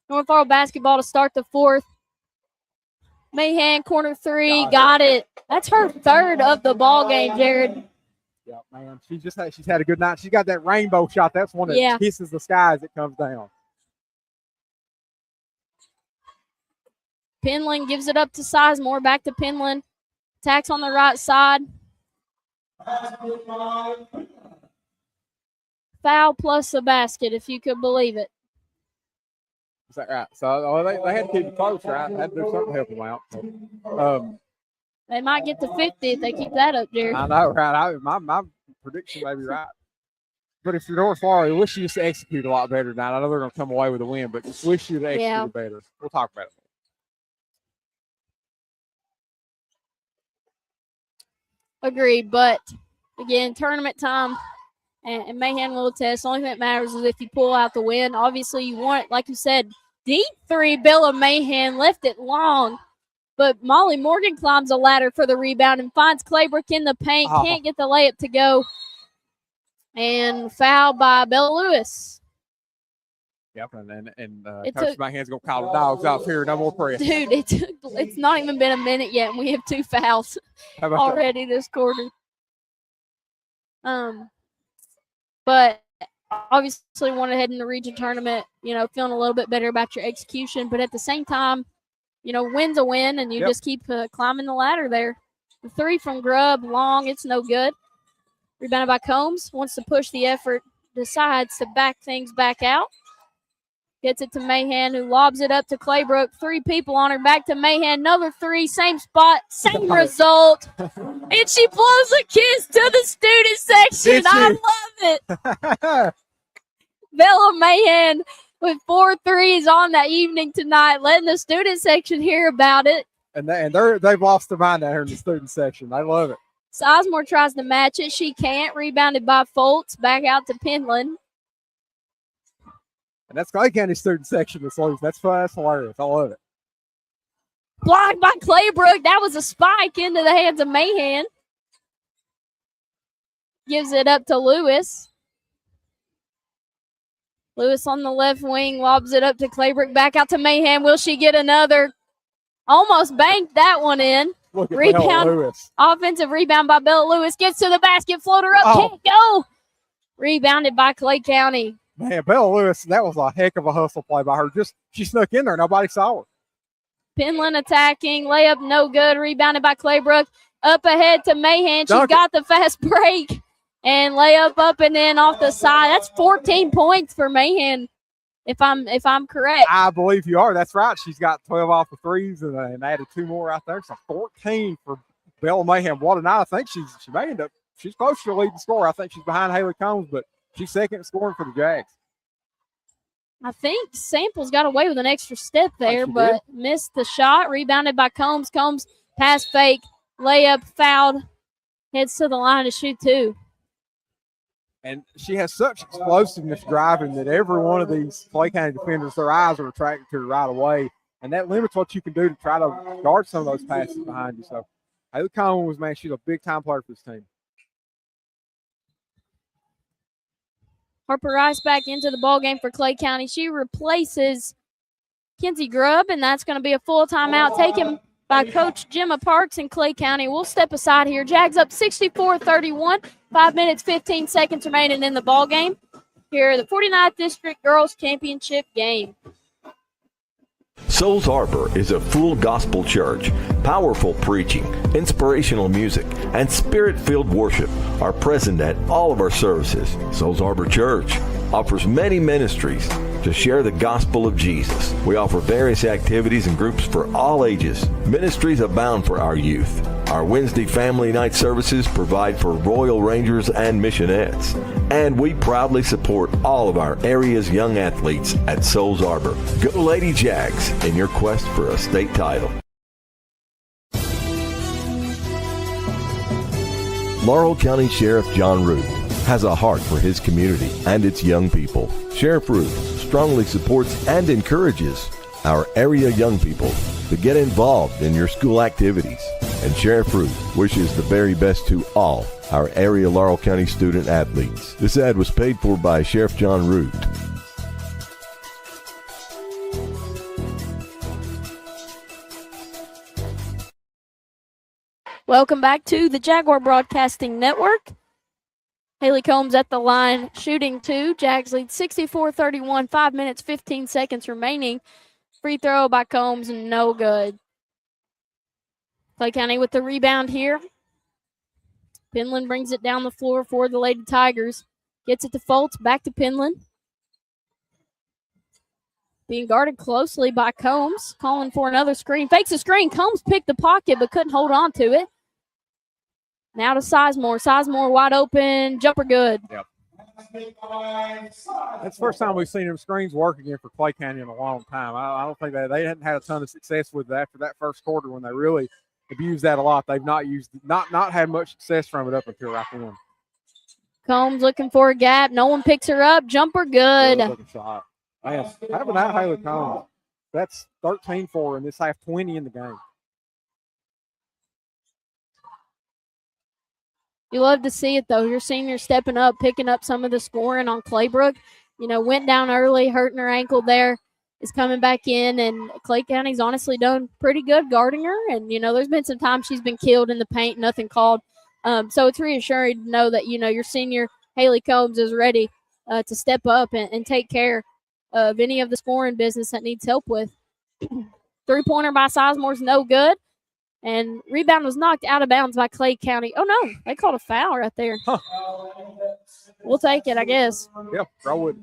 North Laurel basketball to start the fourth. Mahan, corner three, got it. That's her third of the ball game, Jared. Yeah, man. She's had a good night. She got that rainbow shot. That's one that kisses the sky as it comes down. Penland gives it up to Sizemore. Back to Penland. Attacks on the right side. Foul plus a basket, if you could believe it. Is that right? So they had to keep it close, right? They had to do something to help them out. So, they might get to 50 if they keep that up, Jared. I know, right? My prediction may be right. But if you're North Laurel, I wish you just to execute a lot better tonight. I know they're going to come away with a win, but just wish you to execute better. We'll talk about it. Agreed, but again, tournament time and Mahan will test. The only thing that matters is if you pull out the win. Obviously, you want, like you said, deep three. Bella Mahan left it long, but Molly Morgan climbs a ladder for the rebound and finds Claybrook in the paint. Can't get the layup to go. And foul by Bella Lewis. Yep, and Coach Mahan's going to call the dogs out here. No more press. Dude, it's not even been a minute yet, and we have 2 fouls already this quarter. But obviously want to head in the region tournament, feeling a little bit better about your execution. But at the same time, win's a win, and you just keep climbing the ladder there The three from Grubb, long, it's no good. Rebounded by Combs, wants to push the effort, decides to back things back out. Gets it to Mahan, who lobs it up to Claybrook. Three people on her, back to Mahan. Another three, same spot, same result. And she blows a kiss to the student section. I love it. Bella Mahan with 4 threes on that evening tonight, letting the student section hear about it. And they've lost their mind out here in the student section. I love it. Sizemore tries to match it. She can't. Rebounded by Foltz. Back out to Penland. And that's Clay County student section that's loose. That's fun. That's hilarious. I love it. Blocked by Claybrook. That was a spike into the hands of Mahan. Gives it up to Lewis. Lewis on the left wing. Lobs it up to Claybrook. Back out to Mahan. Will she get another? Almost banked that one in. Look at Rebound. Lewis. Offensive rebound by Bella Lewis. Gets to the basket. Floater up. Can't go. Rebounded by Clay County. Man, Bella Lewis, that was a heck of a hustle play by her. She snuck in there. Nobody saw her. Penland attacking. Layup no good. Rebounded by Claybrook. Up ahead to Mahan. She's got the fast break. And layup up and in off the side. That's 14 points for Mahan, if I'm correct. I believe you are. That's right. She's got 12 off the threes and added 2 more right there. So 14 for Bella Mahan. What a night. I think she may end up. She's close to the leading scorer. I think she's behind Haley Combs, but she's second scoring for the Jags. I think Samples got away with an extra step there, but missed the shot. Rebounded by Combs. Combs pass fake. Layup fouled. Heads to the line to shoot 2. And she has such explosiveness driving that every one of these Clay County defenders, their eyes are attracted to her right away. And that limits what you can do to try to guard some of those passes behind you. So Haley Combs, man, she's a big-time player for this team. Harper Rice back into the ballgame for Clay County. She replaces Kenzie Grubb, and that's going to be a full timeout taken by Coach Gemma Parks in Clay County. We'll step aside here. Jags up 64-31. 5 minutes, 15 seconds remaining in the ballgame. Here, the 49th District Girls Championship game. Souls Harbor is a full gospel church. Powerful preaching, inspirational music, and spirit-filled worship are present at all of our services. Souls Harbor Church offers many ministries to share the gospel of Jesus. We offer various activities and groups for all ages. Ministries abound for our youth. Our Wednesday family night services provide for Royal Rangers and Missionettes. And we proudly support all of our area's young athletes at Souls Harbor. Go Lady Jags in your quest for a state title. Laurel County Sheriff John Root has a heart for his community and its young people. Sheriff Root strongly supports and encourages our area young people to get involved in your school activities. And Sheriff Root wishes the very best to all our area Laurel County student athletes. This ad was paid for by Sheriff John Root. Welcome back to the Jaguar Broadcasting Network. Haley Combs at the line, shooting 2. Jags lead 64-31, 5 minutes, 15 seconds remaining. Free throw by Combs, no good. Clay County with the rebound here. Penland brings it down the floor for the Lady Tigers. Gets it to Foltz, back to Penland. Being guarded closely by Combs, calling for another screen. Fakes a screen. Combs picked the pocket but couldn't hold on to it. Now to Sizemore. Sizemore wide open. Jumper good. Yep. That's the first time we've seen them screens work again for Clay County in a long time. I don't think they hadn't had a ton of success with it after that first quarter when they really abused that a lot. They've not had much success from it up until right then. Combs looking for a gap. No one picks her up. Jumper good. Good looking shot. Man, how about Haley Combs? That's 13 for her in this half, 20 in the game. You love to see it, though. Your senior stepping up, picking up some of the scoring on Claybrook. You know, went down early, hurting her ankle there, is coming back in, and Clay County's honestly done pretty good guarding her. And, you know, there's been some times she's been killed in the paint, nothing called. So it's reassuring to know that, you know, your senior Haley Combs is ready to step up and take care of any of the scoring business that needs help with. Three-pointer by Sizemore's no good. And rebound was knocked out of bounds by Clay County. Oh, no, they called a foul right there. Huh. We'll take it, I guess. Yeah, throw it.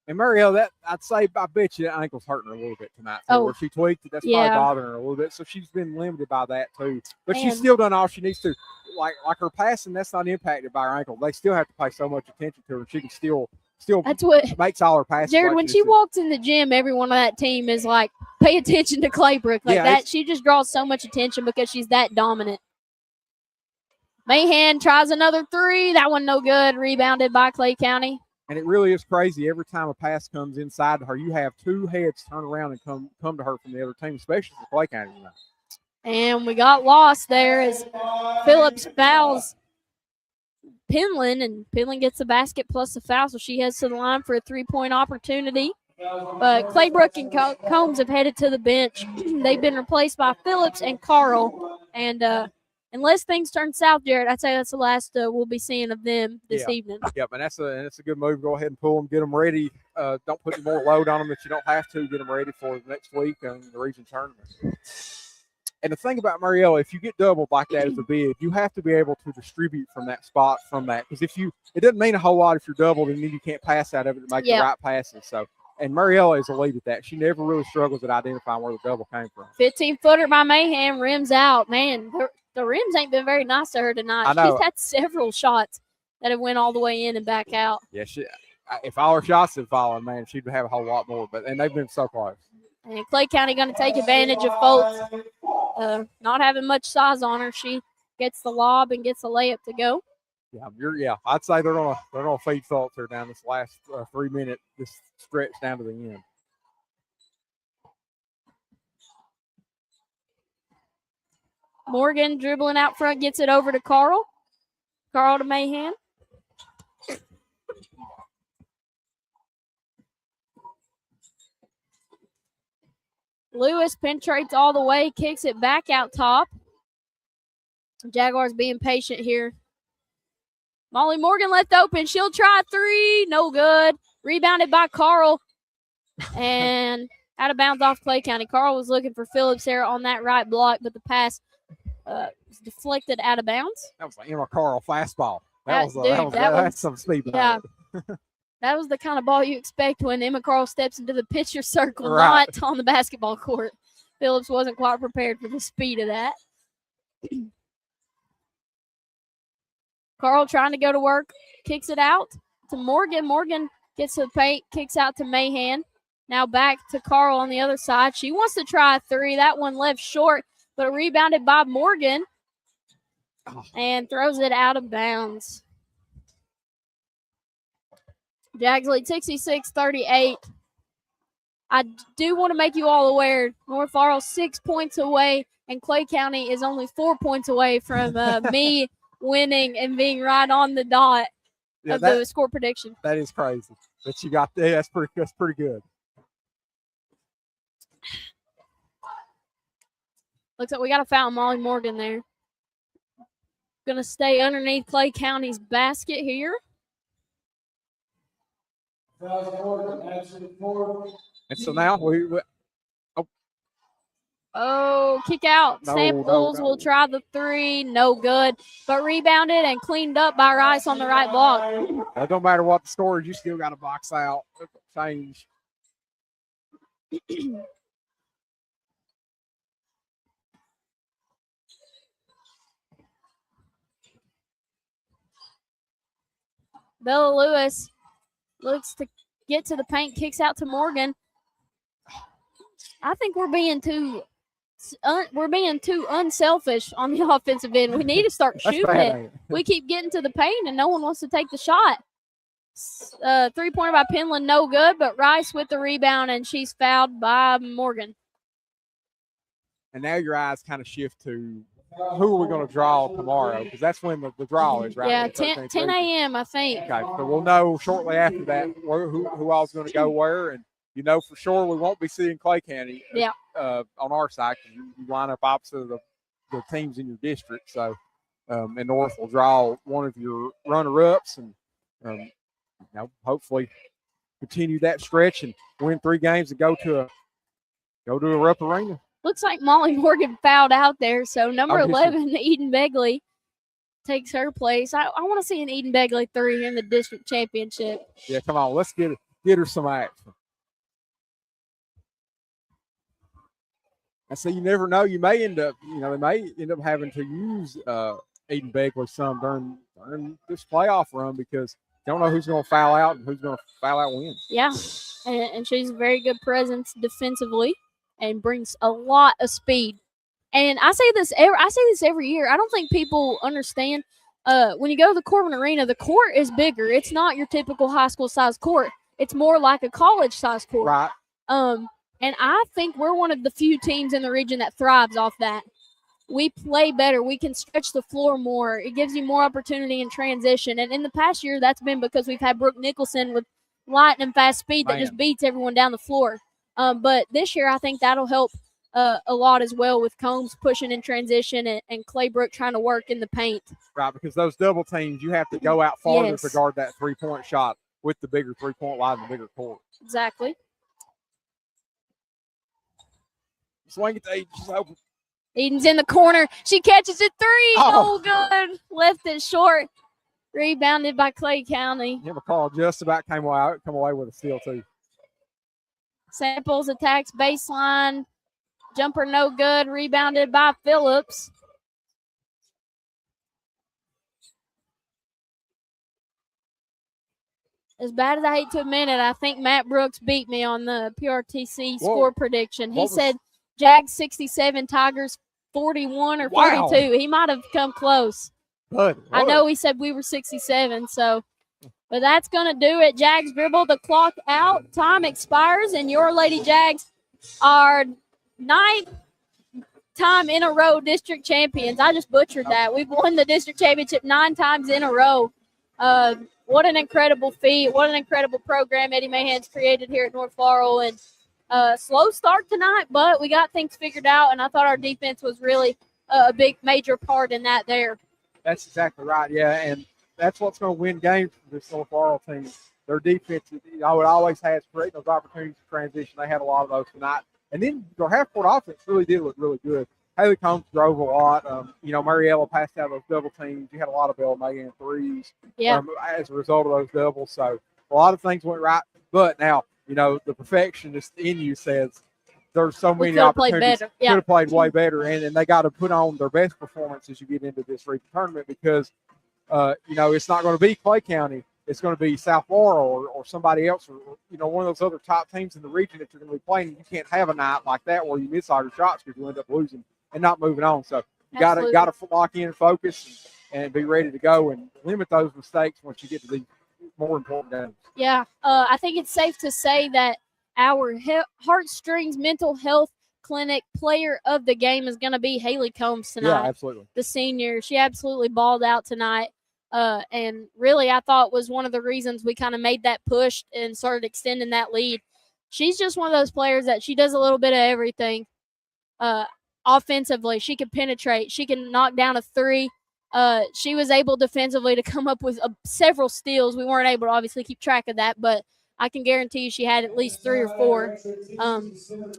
And Marielle, I bet you that ankle's hurting her a little bit tonight. Too, where she tweaked it, that's probably bothering her a little bit. So she's been limited by that too. But she's still done all she needs to. Like her passing, that's not impacted by her ankle. They still have to pay so much attention to her. She can still that's what makes all her passes. Jared, when she walks in the gym, everyone on that team is like, pay attention to Claybrook. Like that, she just draws so much attention because she's that dominant. Mahan tries another three. That one no good. Rebounded by Clay County. And it really is crazy. Every time a pass comes inside to her, you have two heads turn around and come to her from the other team, especially for Clay County tonight. And we got lost there as Phillips fouls Penland, and Penland gets the basket plus the foul, so she heads to the line for a three-point opportunity. But Claybrook and Combs have headed to the bench. They've been replaced by Phillips and Carl. And unless things turn south, Jared, I'd say that's the last we'll be seeing of them this evening. Yep, and that's a good move. Go ahead and pull them, get them ready. Don't put any more load on them that you don't have to. Get them ready for the next week and the region tournament. And the thing about Mariella, if you get doubled like that as a big, you have to be able to distribute from that spot from that. Because it doesn't mean a whole lot if you're doubled and then you can't pass out of it to make the right passes. So, and Mariella is a lead at that. She never really struggles at identifying where the double came from. 15-footer by Mahan, rims out. Man, the rims ain't been very nice to her tonight. She's had several shots that have went all the way in and back out. Yeah, if all her shots had fallen, man, she'd have a whole lot more. And they've been so close. And Clay County going to take advantage of Foltz not having much size on her. She gets the lob and gets a layup to go. I'd say they're gonna feed Foltz here down this last 3 minute this stretch down to the end. Morgan dribbling out front, gets it over to Carl. Carl to Mahan. Lewis penetrates all the way, kicks it back out top. Jaguars being patient here. Molly Morgan left open. She'll try three. No good. Rebounded by Carl. And out of bounds off Clay County. Carl was looking for Phillips there on that right block, but the pass was deflected out of bounds. That was like Emma Carl fastball. That's some speed. Yeah. That was the kind of ball you expect when Emma Carl steps into the pitcher circle, not on the basketball court. Phillips wasn't quite prepared for the speed of that. Carl trying to go to work, kicks it out to Morgan. Morgan gets to the paint, kicks out to Mahan. Now back to Carl on the other side. She wants to try a three. That one left short, but rebounded by Morgan and throws it out of bounds. Jags lead 66-38. I do want to make you all aware, North Laurel 6 points away, and Clay County is only 4 points away from me winning and being right on the dot of the score prediction. That is crazy. But you got that's pretty good. Looks like we got to foul Molly Morgan there. Going to stay underneath Clay County's basket here. And so now we kick out. Samples will try the three. No good. But rebounded and cleaned up by Rice on the right block. It don't matter what the score is, you still got to box out. Change. Bella Lewis looks to get to the paint, kicks out to Morgan. I think we're being too unselfish on the offensive end. We need to start shooting it. We keep getting to the paint, and no one wants to take the shot. 3-pointer by Penland, no good, but Rice with the rebound, and she's fouled by Morgan. And now your eyes kind of shift to who are we going to draw tomorrow? Because that's when the draw is, right? Yeah, 10 a.m., I think. Okay, so we'll know shortly after that who all's going to go where. And, for sure we won't be seeing Clay County on our side because you line up opposite of the teams in your district. So, and North will draw one of your runner-ups and, hopefully continue that stretch and win 3 games and go to a Rupp Arena. Looks like Molly Morgan fouled out there. So number 11, Eden Begley, takes her place. I want to see an Eden Begley 3 in the district championship. Yeah, come on. Let's get her some action. And so you never know. You may end up, they may end up having to use Eden Begley some during this playoff run because you don't know who's going to foul out and who's going to foul out win. Yeah, and she's a very good presence defensively and brings a lot of speed. And I say this every year. I don't think people understand. When you go to the Corbin Arena, the court is bigger. It's not your typical high school size court. It's more like a college size court. Right. And I think we're one of the few teams in the region that thrives off that. We play better. We can stretch the floor more. It gives you more opportunity in transition. And in the past year, that's been because we've had Brooke Nicholson with lightning fast speed that just beats everyone down the floor. But this year, I think that'll help a lot as well with Combs pushing in transition and Claybrook trying to work in the paint. Right, because those double teams, you have to go out farther to guard that three-point shot with the bigger three-point line and the bigger court. Exactly. Swing it to Eden. She's open. Eden's in the corner. She catches it 3. Oh, good. Left it short. Rebounded by Clay County. Yeah, McCall just about come away with a steal, too. Samples attacks baseline. Jumper no good. Rebounded by Phillips. As bad as I hate to admit it, I think Matt Brooks beat me on the PRTC score prediction. He said Jags 67, Tigers 41 or 42. Wow. He might have come close. Good. I know he said we were 67, so. But that's going to do it. Jags dribble the clock out. Time expires, and your Lady Jags are 9th time in a row district champions. I just butchered that. We've won the district championship 9 times in a row. What an incredible feat. What an incredible program Eddie Mahan's created here at North Laurel. And slow start tonight, but we got things figured out, and I thought our defense was really a big major part in that there. That's exactly right, yeah, and that's what's going to win games for this North Laurel team. Their defense, it always has creating those opportunities for transition. They had a lot of those tonight. And then their half-court offense really did look really good. Haley Combs drove a lot. Mariella passed out those double teams. You had a lot of Bell Magan threes as a result of those doubles. So a lot of things went right. But now, the perfectionist in you says there's so many opportunities. Could have played way better. And they got to put on their best performance as you get into this region tournament because, it's not going to be Clay County. It's going to be South Laurel or somebody else or one of those other top teams in the region that you're going to be playing. You can't have a night like that where you miss all your shots because you end up losing and not moving on. So you got to lock in and focus and be ready to go and limit those mistakes once you get to these more important games. Yeah, I think it's safe to say that our Heartstrings Mental Health Clinic player of the game is going to be Haley Combs tonight. Yeah, absolutely. The senior. She absolutely balled out tonight. And really, I thought was one of the reasons we kind of made that push and started extending that lead. She's just one of those players that she does a little bit of everything. Offensively, she can penetrate. She can knock down a 3. She was able defensively to come up with several steals. We weren't able to obviously keep track of that, but I can guarantee you she had at least 3 or 4.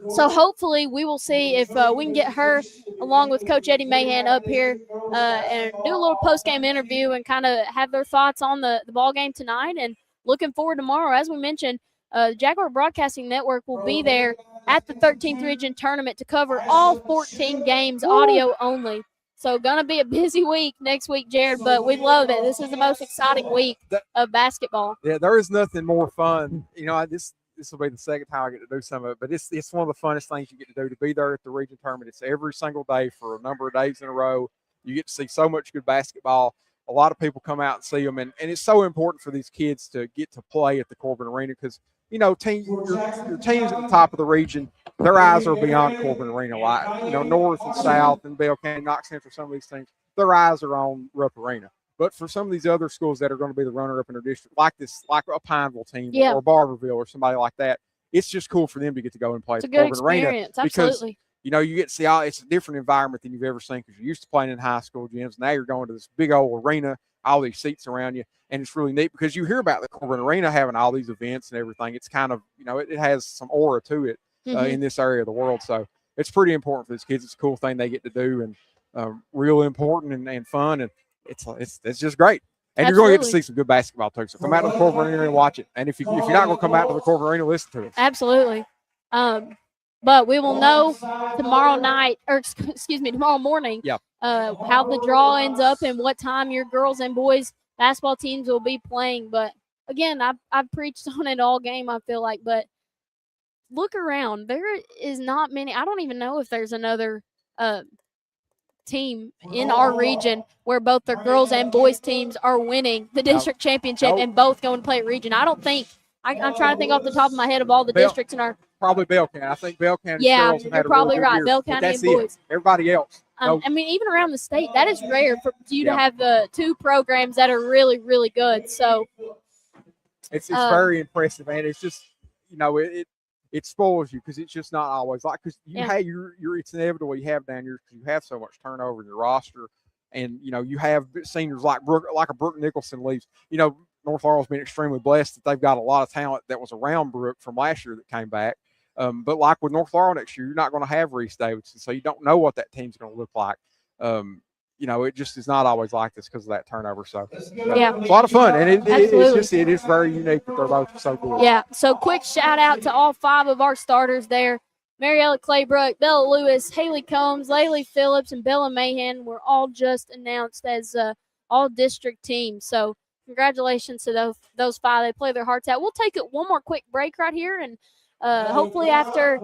So hopefully we will see if we can get her along with Coach Eddie Mahan up here and do a little post-game interview and kind of have their thoughts on the ball game tonight. And looking forward tomorrow, as we mentioned, the Jaguar Broadcasting Network will be there at the 13th Region Tournament to cover all 14 games, audio only. So going to be a busy week next week, Jared, but we love it. This is the most exciting week of basketball. Yeah, there is nothing more fun. This will be the second time I get to do some of it, but it's one of the funnest things you get to do, to be there at the region tournament. It's every single day for a number of days in a row. You get to see so much good basketball. A lot of people come out and see them, and it's so important for these kids to get to play at the Corbin Arena because, your teams at the top of the region, their eyes are beyond Corbin Arena. Like, North and South and Bell County, Knox Central, some of these teams, their eyes are on Rupp Arena. But for some of these other schools that are going to be the runner-up in their district, like a Pineville team or Barberville or somebody like that, it's just cool for them to get to go and play at the Corbin Arena. Absolutely. Because, you get to see it's a different environment than you've ever seen because you're used to playing in high school gyms. Now you're going to this big old arena, all these seats around you, and it's really neat because you hear about the Corbin Arena having all these events and everything. It's kind of, it has some aura to it in this area of the world. So it's pretty important for these kids. It's a cool thing they get to do, and real important and fun, and it's just great. And you're going to get to see some good basketball too. So come out to the Corporate Arena and watch it. And if you're not going to come out to the Corporate Arena, listen to us. Absolutely. But we will know tomorrow morning, how the draw ends up and what time your girls and boys basketball teams will be playing. But again, I've preached on it all game, I feel like. But look around. There is not many. I don't even know if there's another team in our region where both the girls and boys teams are winning the district championship and both going to play at region. I don't think. I'm trying to think off the top of my head of all the districts in our. Probably Bell County. I think Bell County. Yeah, girls have you're had a probably really good right. year, Bell but County that's and boys. Everybody else. I mean, even around the state, that is rare for you to have the two programs that are really, really good. So it's very impressive, and it's just it spoils you because it's just not always like because it's inevitable you have down here because you have so much turnover in your roster, and you have seniors like Brooke Nicholson leaves. North Laurel's been extremely blessed that they've got a lot of talent that was around Brooke from last year that came back. But like with North Laurel next year, you're not going to have Reese Davidson, so you don't know what that team's going to look like. It just is not always like this because of that turnover. So it's a lot of fun, and it is very unique that they're both so good. Yeah. So quick shout out to all 5 of our starters there: Mariella Claybrook, Bella Lewis, Haley Combs, Laylee Phillips, and Bella Mahan were all just announced as all district teams. So congratulations to those 5. They play their hearts out. We'll take one more quick break right here, and hopefully after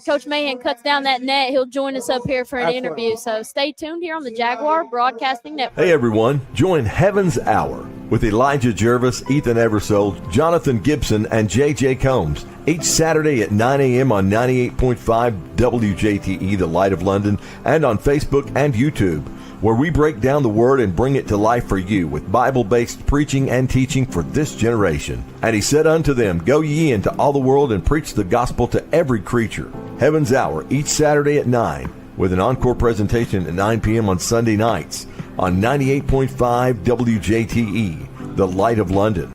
Coach Mahan cuts down that net, he'll join us up here for an interview. So stay tuned here on the Jaguar Broadcasting Network. Hey everyone, join Heaven's Hour with Elijah Jervis, Ethan Eversole, Jonathan Gibson, and J.J. Combs each Saturday at 9 a.m. on 98.5 WJTE, The Light of London, and on Facebook and YouTube, where we break down the Word and bring it to life for you with Bible-based preaching and teaching for this generation. And he said unto them, Go ye into all the world and preach the gospel to every creature. Heaven's Hour each Saturday at 9, with an encore presentation at 9 p.m. on Sunday nights on 98.5 WJTE, The Light of London.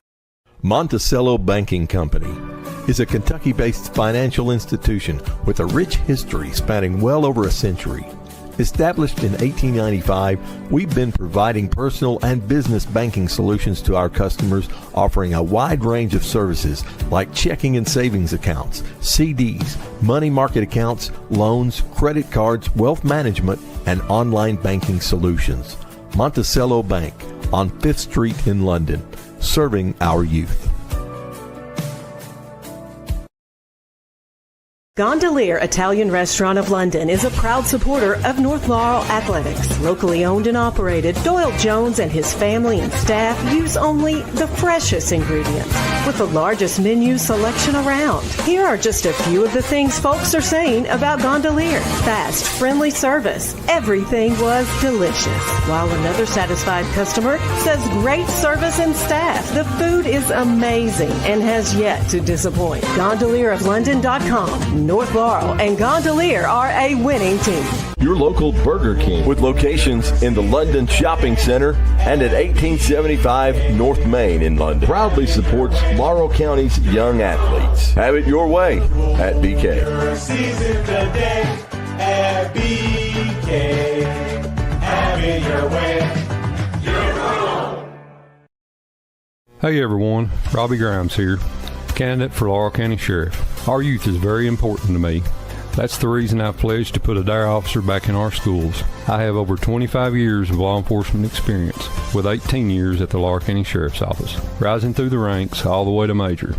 Monticello Banking Company is a Kentucky-based financial institution with a rich history spanning well over a century. Established in 1895, we've been providing personal and business banking solutions to our customers, offering a wide range of services like checking and savings accounts, CDs, money market accounts, loans, credit cards, wealth management, and online banking solutions. Monticello Bank on 5th Street in London, serving our youth. Gondolier Italian Restaurant of London is a proud supporter of North Laurel Athletics. Locally owned and operated, Doyle Jones and his family and staff use only the freshest ingredients with the largest menu selection around. Here are just a few of the things folks are saying about Gondolier. Fast, friendly service. Everything was delicious. While another satisfied customer says great service and staff. The food is amazing and has yet to disappoint. GondelierofLondon.com. North Laurel and Gondolier are a winning team. Your local Burger King with locations in the London Shopping Center and at 1875 North Main in London proudly supports Laurel County's young athletes. Have it your way at BK. At BK. Have it your way. Your own. Hey everyone, Robbie Grimes here, candidate for Laurel County Sheriff. Our youth is very important to me. That's the reason I pledged to put a DARE officer back in our schools. I have over 25 years of law enforcement experience, with 18 years at the Laurel County Sheriff's Office, rising through the ranks all the way to major.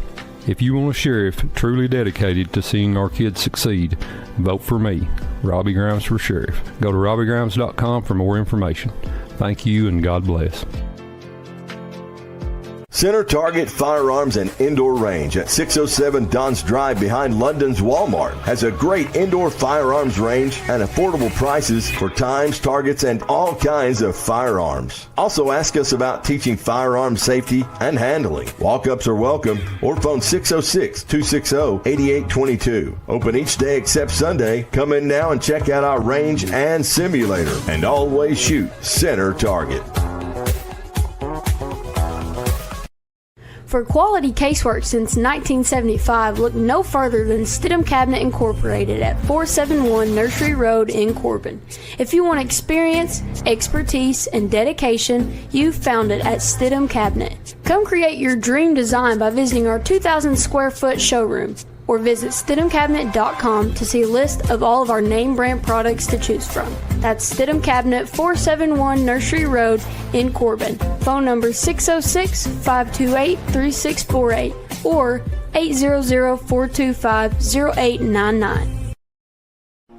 If you want a sheriff truly dedicated to seeing our kids succeed, vote for me, Robbie Grimes for Sheriff. Go to robbiegrimes.com for more information. Thank you and God bless. Center Target Firearms and Indoor Range at 607 Don's Drive behind London's Walmart has a great indoor firearms range and affordable prices for times, targets, and all kinds of firearms. Also ask us about teaching firearm safety and handling. Walk-ups are welcome or phone 606-260-8822. Open each day except Sunday. Come in now and check out our range and simulator. And always shoot Center Target. For quality casework since 1975, look no further than Stidham Cabinet Incorporated at 471 Nursery Road in Corbin. If you want experience, expertise, and dedication, you've found it at Stidham Cabinet. Come create your dream design by visiting our 2,000 square foot showroom, or visit StidhamCabinet.com to see a list of all of our name brand products to choose from. That's Stidham Cabinet, 471 Nursery Road in Corbin. Phone number 606-528-3648 or 800-425-0899.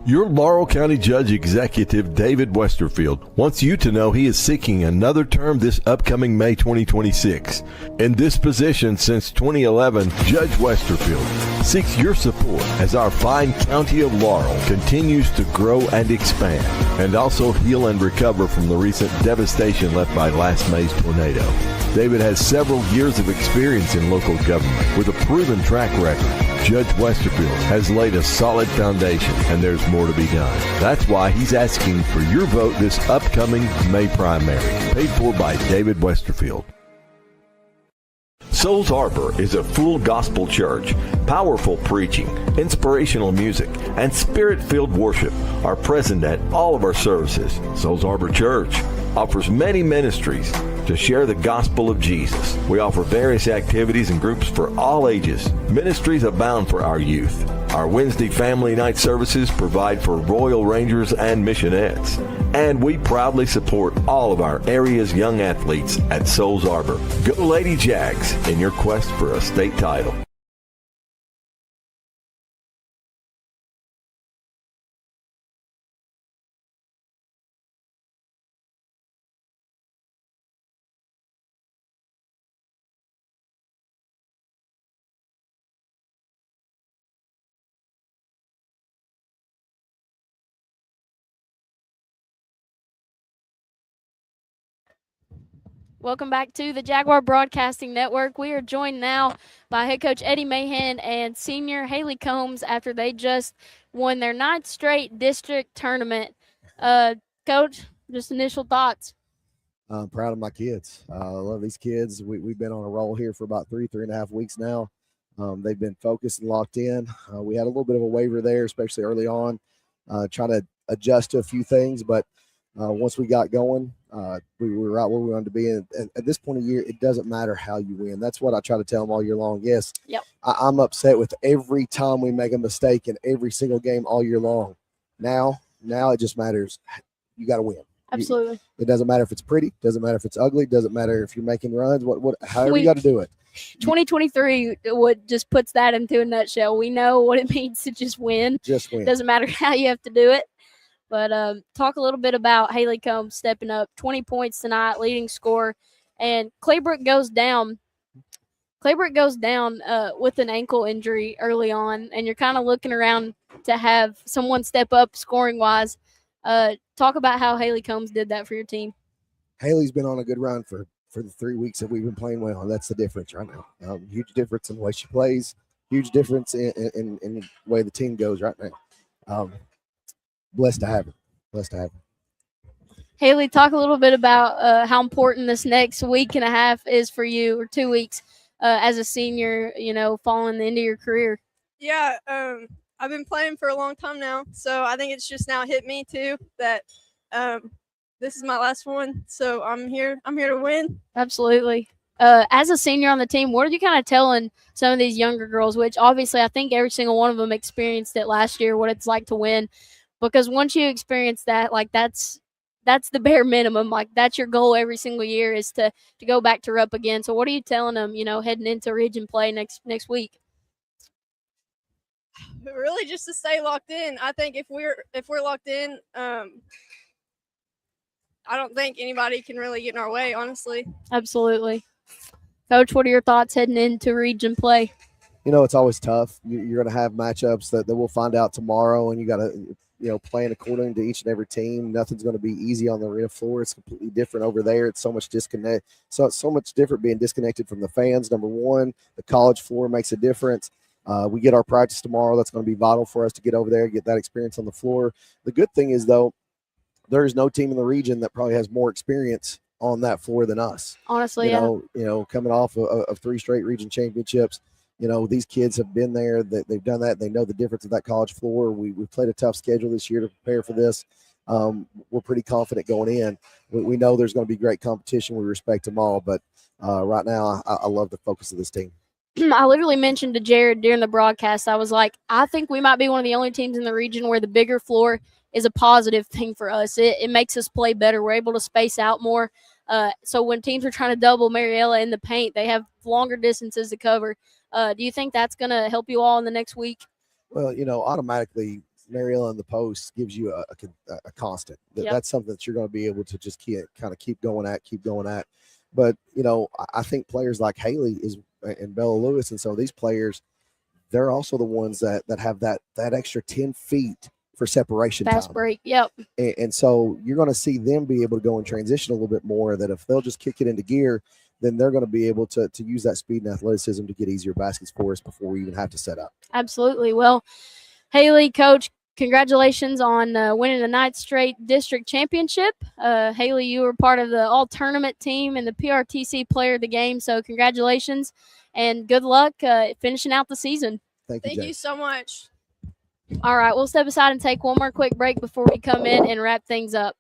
Your Laurel County Judge Executive, David Westerfield, wants you to know he is seeking another term this upcoming May 2026. In this position since 2011, Judge Westerfield seeks your support as our fine county of Laurel continues to grow and expand, and also heal and recover from the recent devastation left by last May's tornado. David has several years of experience in local government with a proven track record. Judge Westerfield has laid a solid foundation, and there's more to be done. That's why he's asking for your vote this upcoming May primary, paid for by David Westerfield. Souls Harbor is a full gospel church. Powerful preaching, inspirational music, and spirit-filled worship are present at all of our services. Souls Harbor Church offers many ministries to share the gospel of Jesus. We offer various activities and groups for all ages. Ministries abound for our youth. Our Wednesday family night services provide for Royal Rangers and missionettes. And we proudly support all of our area's young athletes at Souls Harbor. Go Lady Jags in your quest for a state title. Welcome back to the Jaguar Broadcasting Network. We are joined now by head coach Eddie Mahan and senior Haley Combs after they just won their 9th straight district tournament. Coach, just initial thoughts. I'm proud of my kids. I love these kids. We've been on a roll here for about 3.5 weeks now. They've been focused and locked in. We had a little bit of a waiver there, especially early on, trying to adjust to a few things, but once we got going, we were right where we wanted to be. And at this point of the year, it doesn't matter how you win. That's what I try to tell them all year long. Yes, yep. I'm upset with every time we make a mistake in every single game all year long. Now it just matters. You got to win. Absolutely. It doesn't matter if it's pretty. Doesn't matter if it's ugly. Doesn't matter if you're making runs. However you got to do it. 2023 just puts that into a nutshell. We know what it means to just win. Just win. Doesn't matter how you have to do it. But talk a little bit about Haley Combs stepping up, 20 points tonight, leading scorer, and Claybrook goes down. Claybrook goes down with an ankle injury early on, and you're kind of looking around to have someone step up scoring-wise. Talk about how Haley Combs did that for your team. Haley's been on a good run for the 3 weeks that we've been playing well, and that's the difference right now. Huge difference in the way she plays, huge difference in the way the team goes right now. Blessed to have her. Blessed to have her. Haley, talk a little bit about how important this next week and a half is for you, or 2 weeks, as a senior, falling into your career. Yeah, I've been playing for a long time now, so I think it's just now hit me too that this is my last one. So I'm here to win. Absolutely. As a senior on the team, what are you kind of telling some of these younger girls, which obviously I think every single one of them experienced it last year, what it's like to win? Because once you experience that, that's the bare minimum. That's your goal every single year is to go back to Rupp again. So what are you telling them, heading into region play next week? Really just to stay locked in. I think if we're locked in, I don't think anybody can really get in our way, honestly. Absolutely. Coach, what are your thoughts heading into region play? It's always tough. You're going to have matchups that we'll find out tomorrow, and you got to playing according to each and every team. Nothing's going to be easy on the arena floor. It's completely different over there. It's so much disconnect. So it's so much different being disconnected from the fans. Number one, the college floor makes a difference. We get our practice tomorrow. That's going to be vital for us to get over there, get that experience on the floor. The good thing is, though, there is no team in the region that probably has more experience on that floor than us. Honestly, you know, coming off of 3 straight region championships. You know, these kids have been there. They've done that. They know the difference of that college floor. We played a tough schedule this year to prepare for this. We're pretty confident going in. We know there's going to be great competition. We respect them all. But right now, I love the focus of this team. I literally mentioned to Jared during the broadcast, I was like, I think we might be one of the only teams in the region where the bigger floor is a positive thing for us. It makes us play better. We're able to space out more. So when teams are trying to double Mariella in the paint, they have longer distances to cover. Do you think that's going to help you all in the next week? Well, you know, automatically Mariella in the post gives you a constant. Yep. That's something that you're going to be able to just keep going at. But, you know, I think players like Haley and Bella Lewis and some of these players, they're also the ones that have that extra 10 feet for separation Fast time. break, yep. And so you're going to see them be able to go and transition a little bit more, that if they'll just kick it into gear, then they're going to be able to use that speed and athleticism to get easier baskets for us before we even have to set up. Absolutely. Well, Haley, Coach, congratulations on winning the 9th straight district championship. Haley, you were part of the all-tournament team and the PRTC player of the game, so congratulations and good luck finishing out the season. Thank you so much. All right, we'll step aside and take one more quick break before we come in and wrap things up.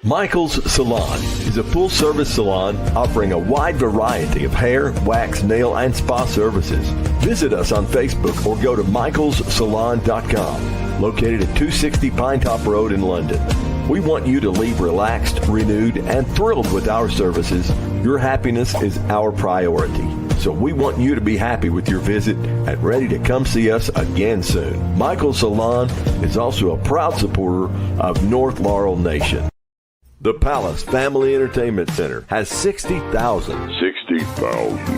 Michael's Salon is a full-service salon offering a wide variety of hair, wax, nail, and spa services. Visit us on Facebook or go to michaelssalon.com, located at 260 Pinetop Road in London. We want you to leave relaxed, renewed, and thrilled with our services. Your happiness is our priority. So we want you to be happy with your visit and ready to come see us again soon. Michael's Salon is also a proud supporter of North Laurel Nation. The Palace Family Entertainment Center has 60,000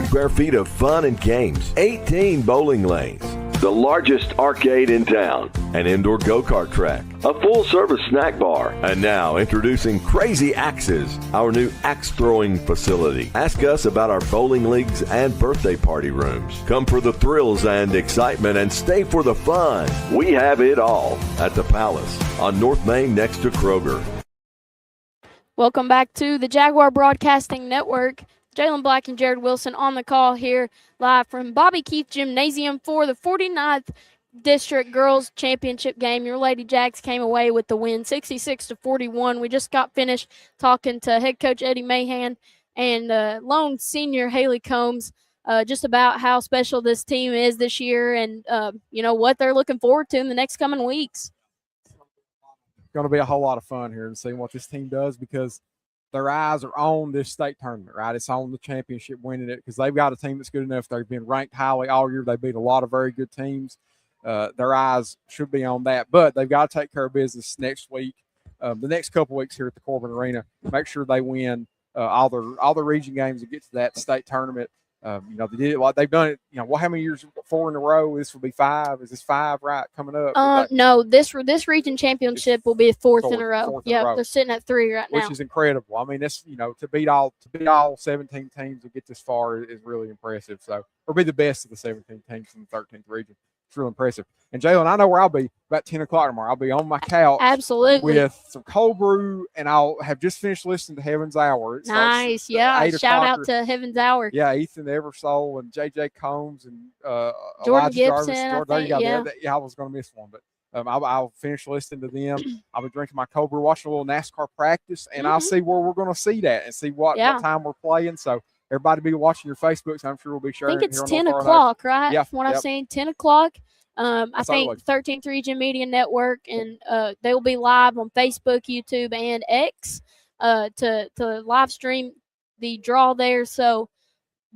square feet of fun and games, 18 bowling lanes, the largest arcade in town, an indoor go-kart track, a full-service snack bar, and now introducing Crazy Axes, our new axe-throwing facility. Ask us about our bowling leagues and birthday party rooms. Come for the thrills and excitement and stay for the fun. We have it all at the Palace on North Main next to Kroger. Welcome back to the Jaguar Broadcasting Network. Jaelyn Black and Jared Wilson on the call here live from Bobby Keith Gymnasium for the 49th District Girls Championship game. Your Lady Jags came away with the win 66-41. We just got finished talking to head coach Eddie Mahan and lone senior Haley Combs just about how special this team is this year and, you know, what they're looking forward to in the next coming weeks. Going to be a whole lot of fun here and seeing what this team does, because their eyes are on this state tournament, right? It's on the championship, winning it, because they've got a team that's good enough. They've been ranked highly all year. They beat a lot of very good teams. Their eyes should be on that, but they've got to take care of business next week. The next couple weeks here at the Corbin Arena, make sure they win all the region games and get to that state tournament. You know, they did it like they've done it. You know, how many years? 4 in a row. This will be 5. Is this 5 right coming up? No, this region championship will be a fourth in a row. Yeah, they're sitting at 3 right now, which is incredible. I mean, that's, you know, to beat all 17 teams and get this far is really impressive. So, or be the best of the 17 teams in the 13th region. It's real impressive. And Jaelyn, I know where I'll be about 10 o'clock tomorrow. I'll be on my couch. Absolutely. With some cold brew, and I'll have just finished listening to Heaven's Hour. It's nice. Yeah. Shout out to Heaven's Hour. Yeah. Ethan Eversole and JJ Combs and Jordan Elijah Gibson. Jarvis. There you go. Yeah, I was going to miss one, but I'll finish listening to them. I'll be drinking my cold brew, watching a little NASCAR practice, and I'll see where we're going to see that and see what time we're playing. So everybody be watching your Facebooks. I'm sure we'll be sharing. I think it's 10 o'clock, right? Yeah. From what I've seen, 10 o'clock. I think 13th Region Media Network, and they will be live on Facebook, YouTube, and X to live stream the draw there. So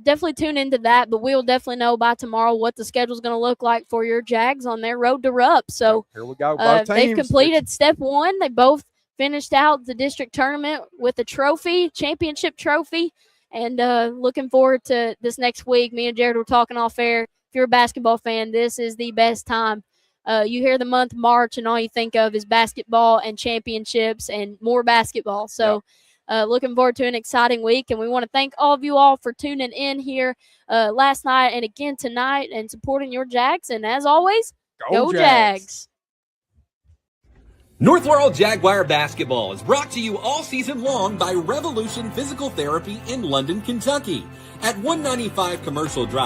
definitely tune into that. But we'll definitely know by tomorrow what the schedule is going to look like for your Jags on their road to Rupp. So here we go. Both they've completed step 1. They both finished out the district tournament with a trophy, championship trophy, and looking forward to this next week. Me and Jared were talking off air. If you're a basketball fan, this is the best time. You hear the month March, and all you think of is basketball and championships and more basketball. So looking forward to an exciting week, and we want to thank all of you all for tuning in here last night and again tonight and supporting your Jags. And as always, go Jags. North Laurel Jaguar basketball is brought to you all season long by Revolution Physical Therapy in London, Kentucky. At 195 Commercial Drive.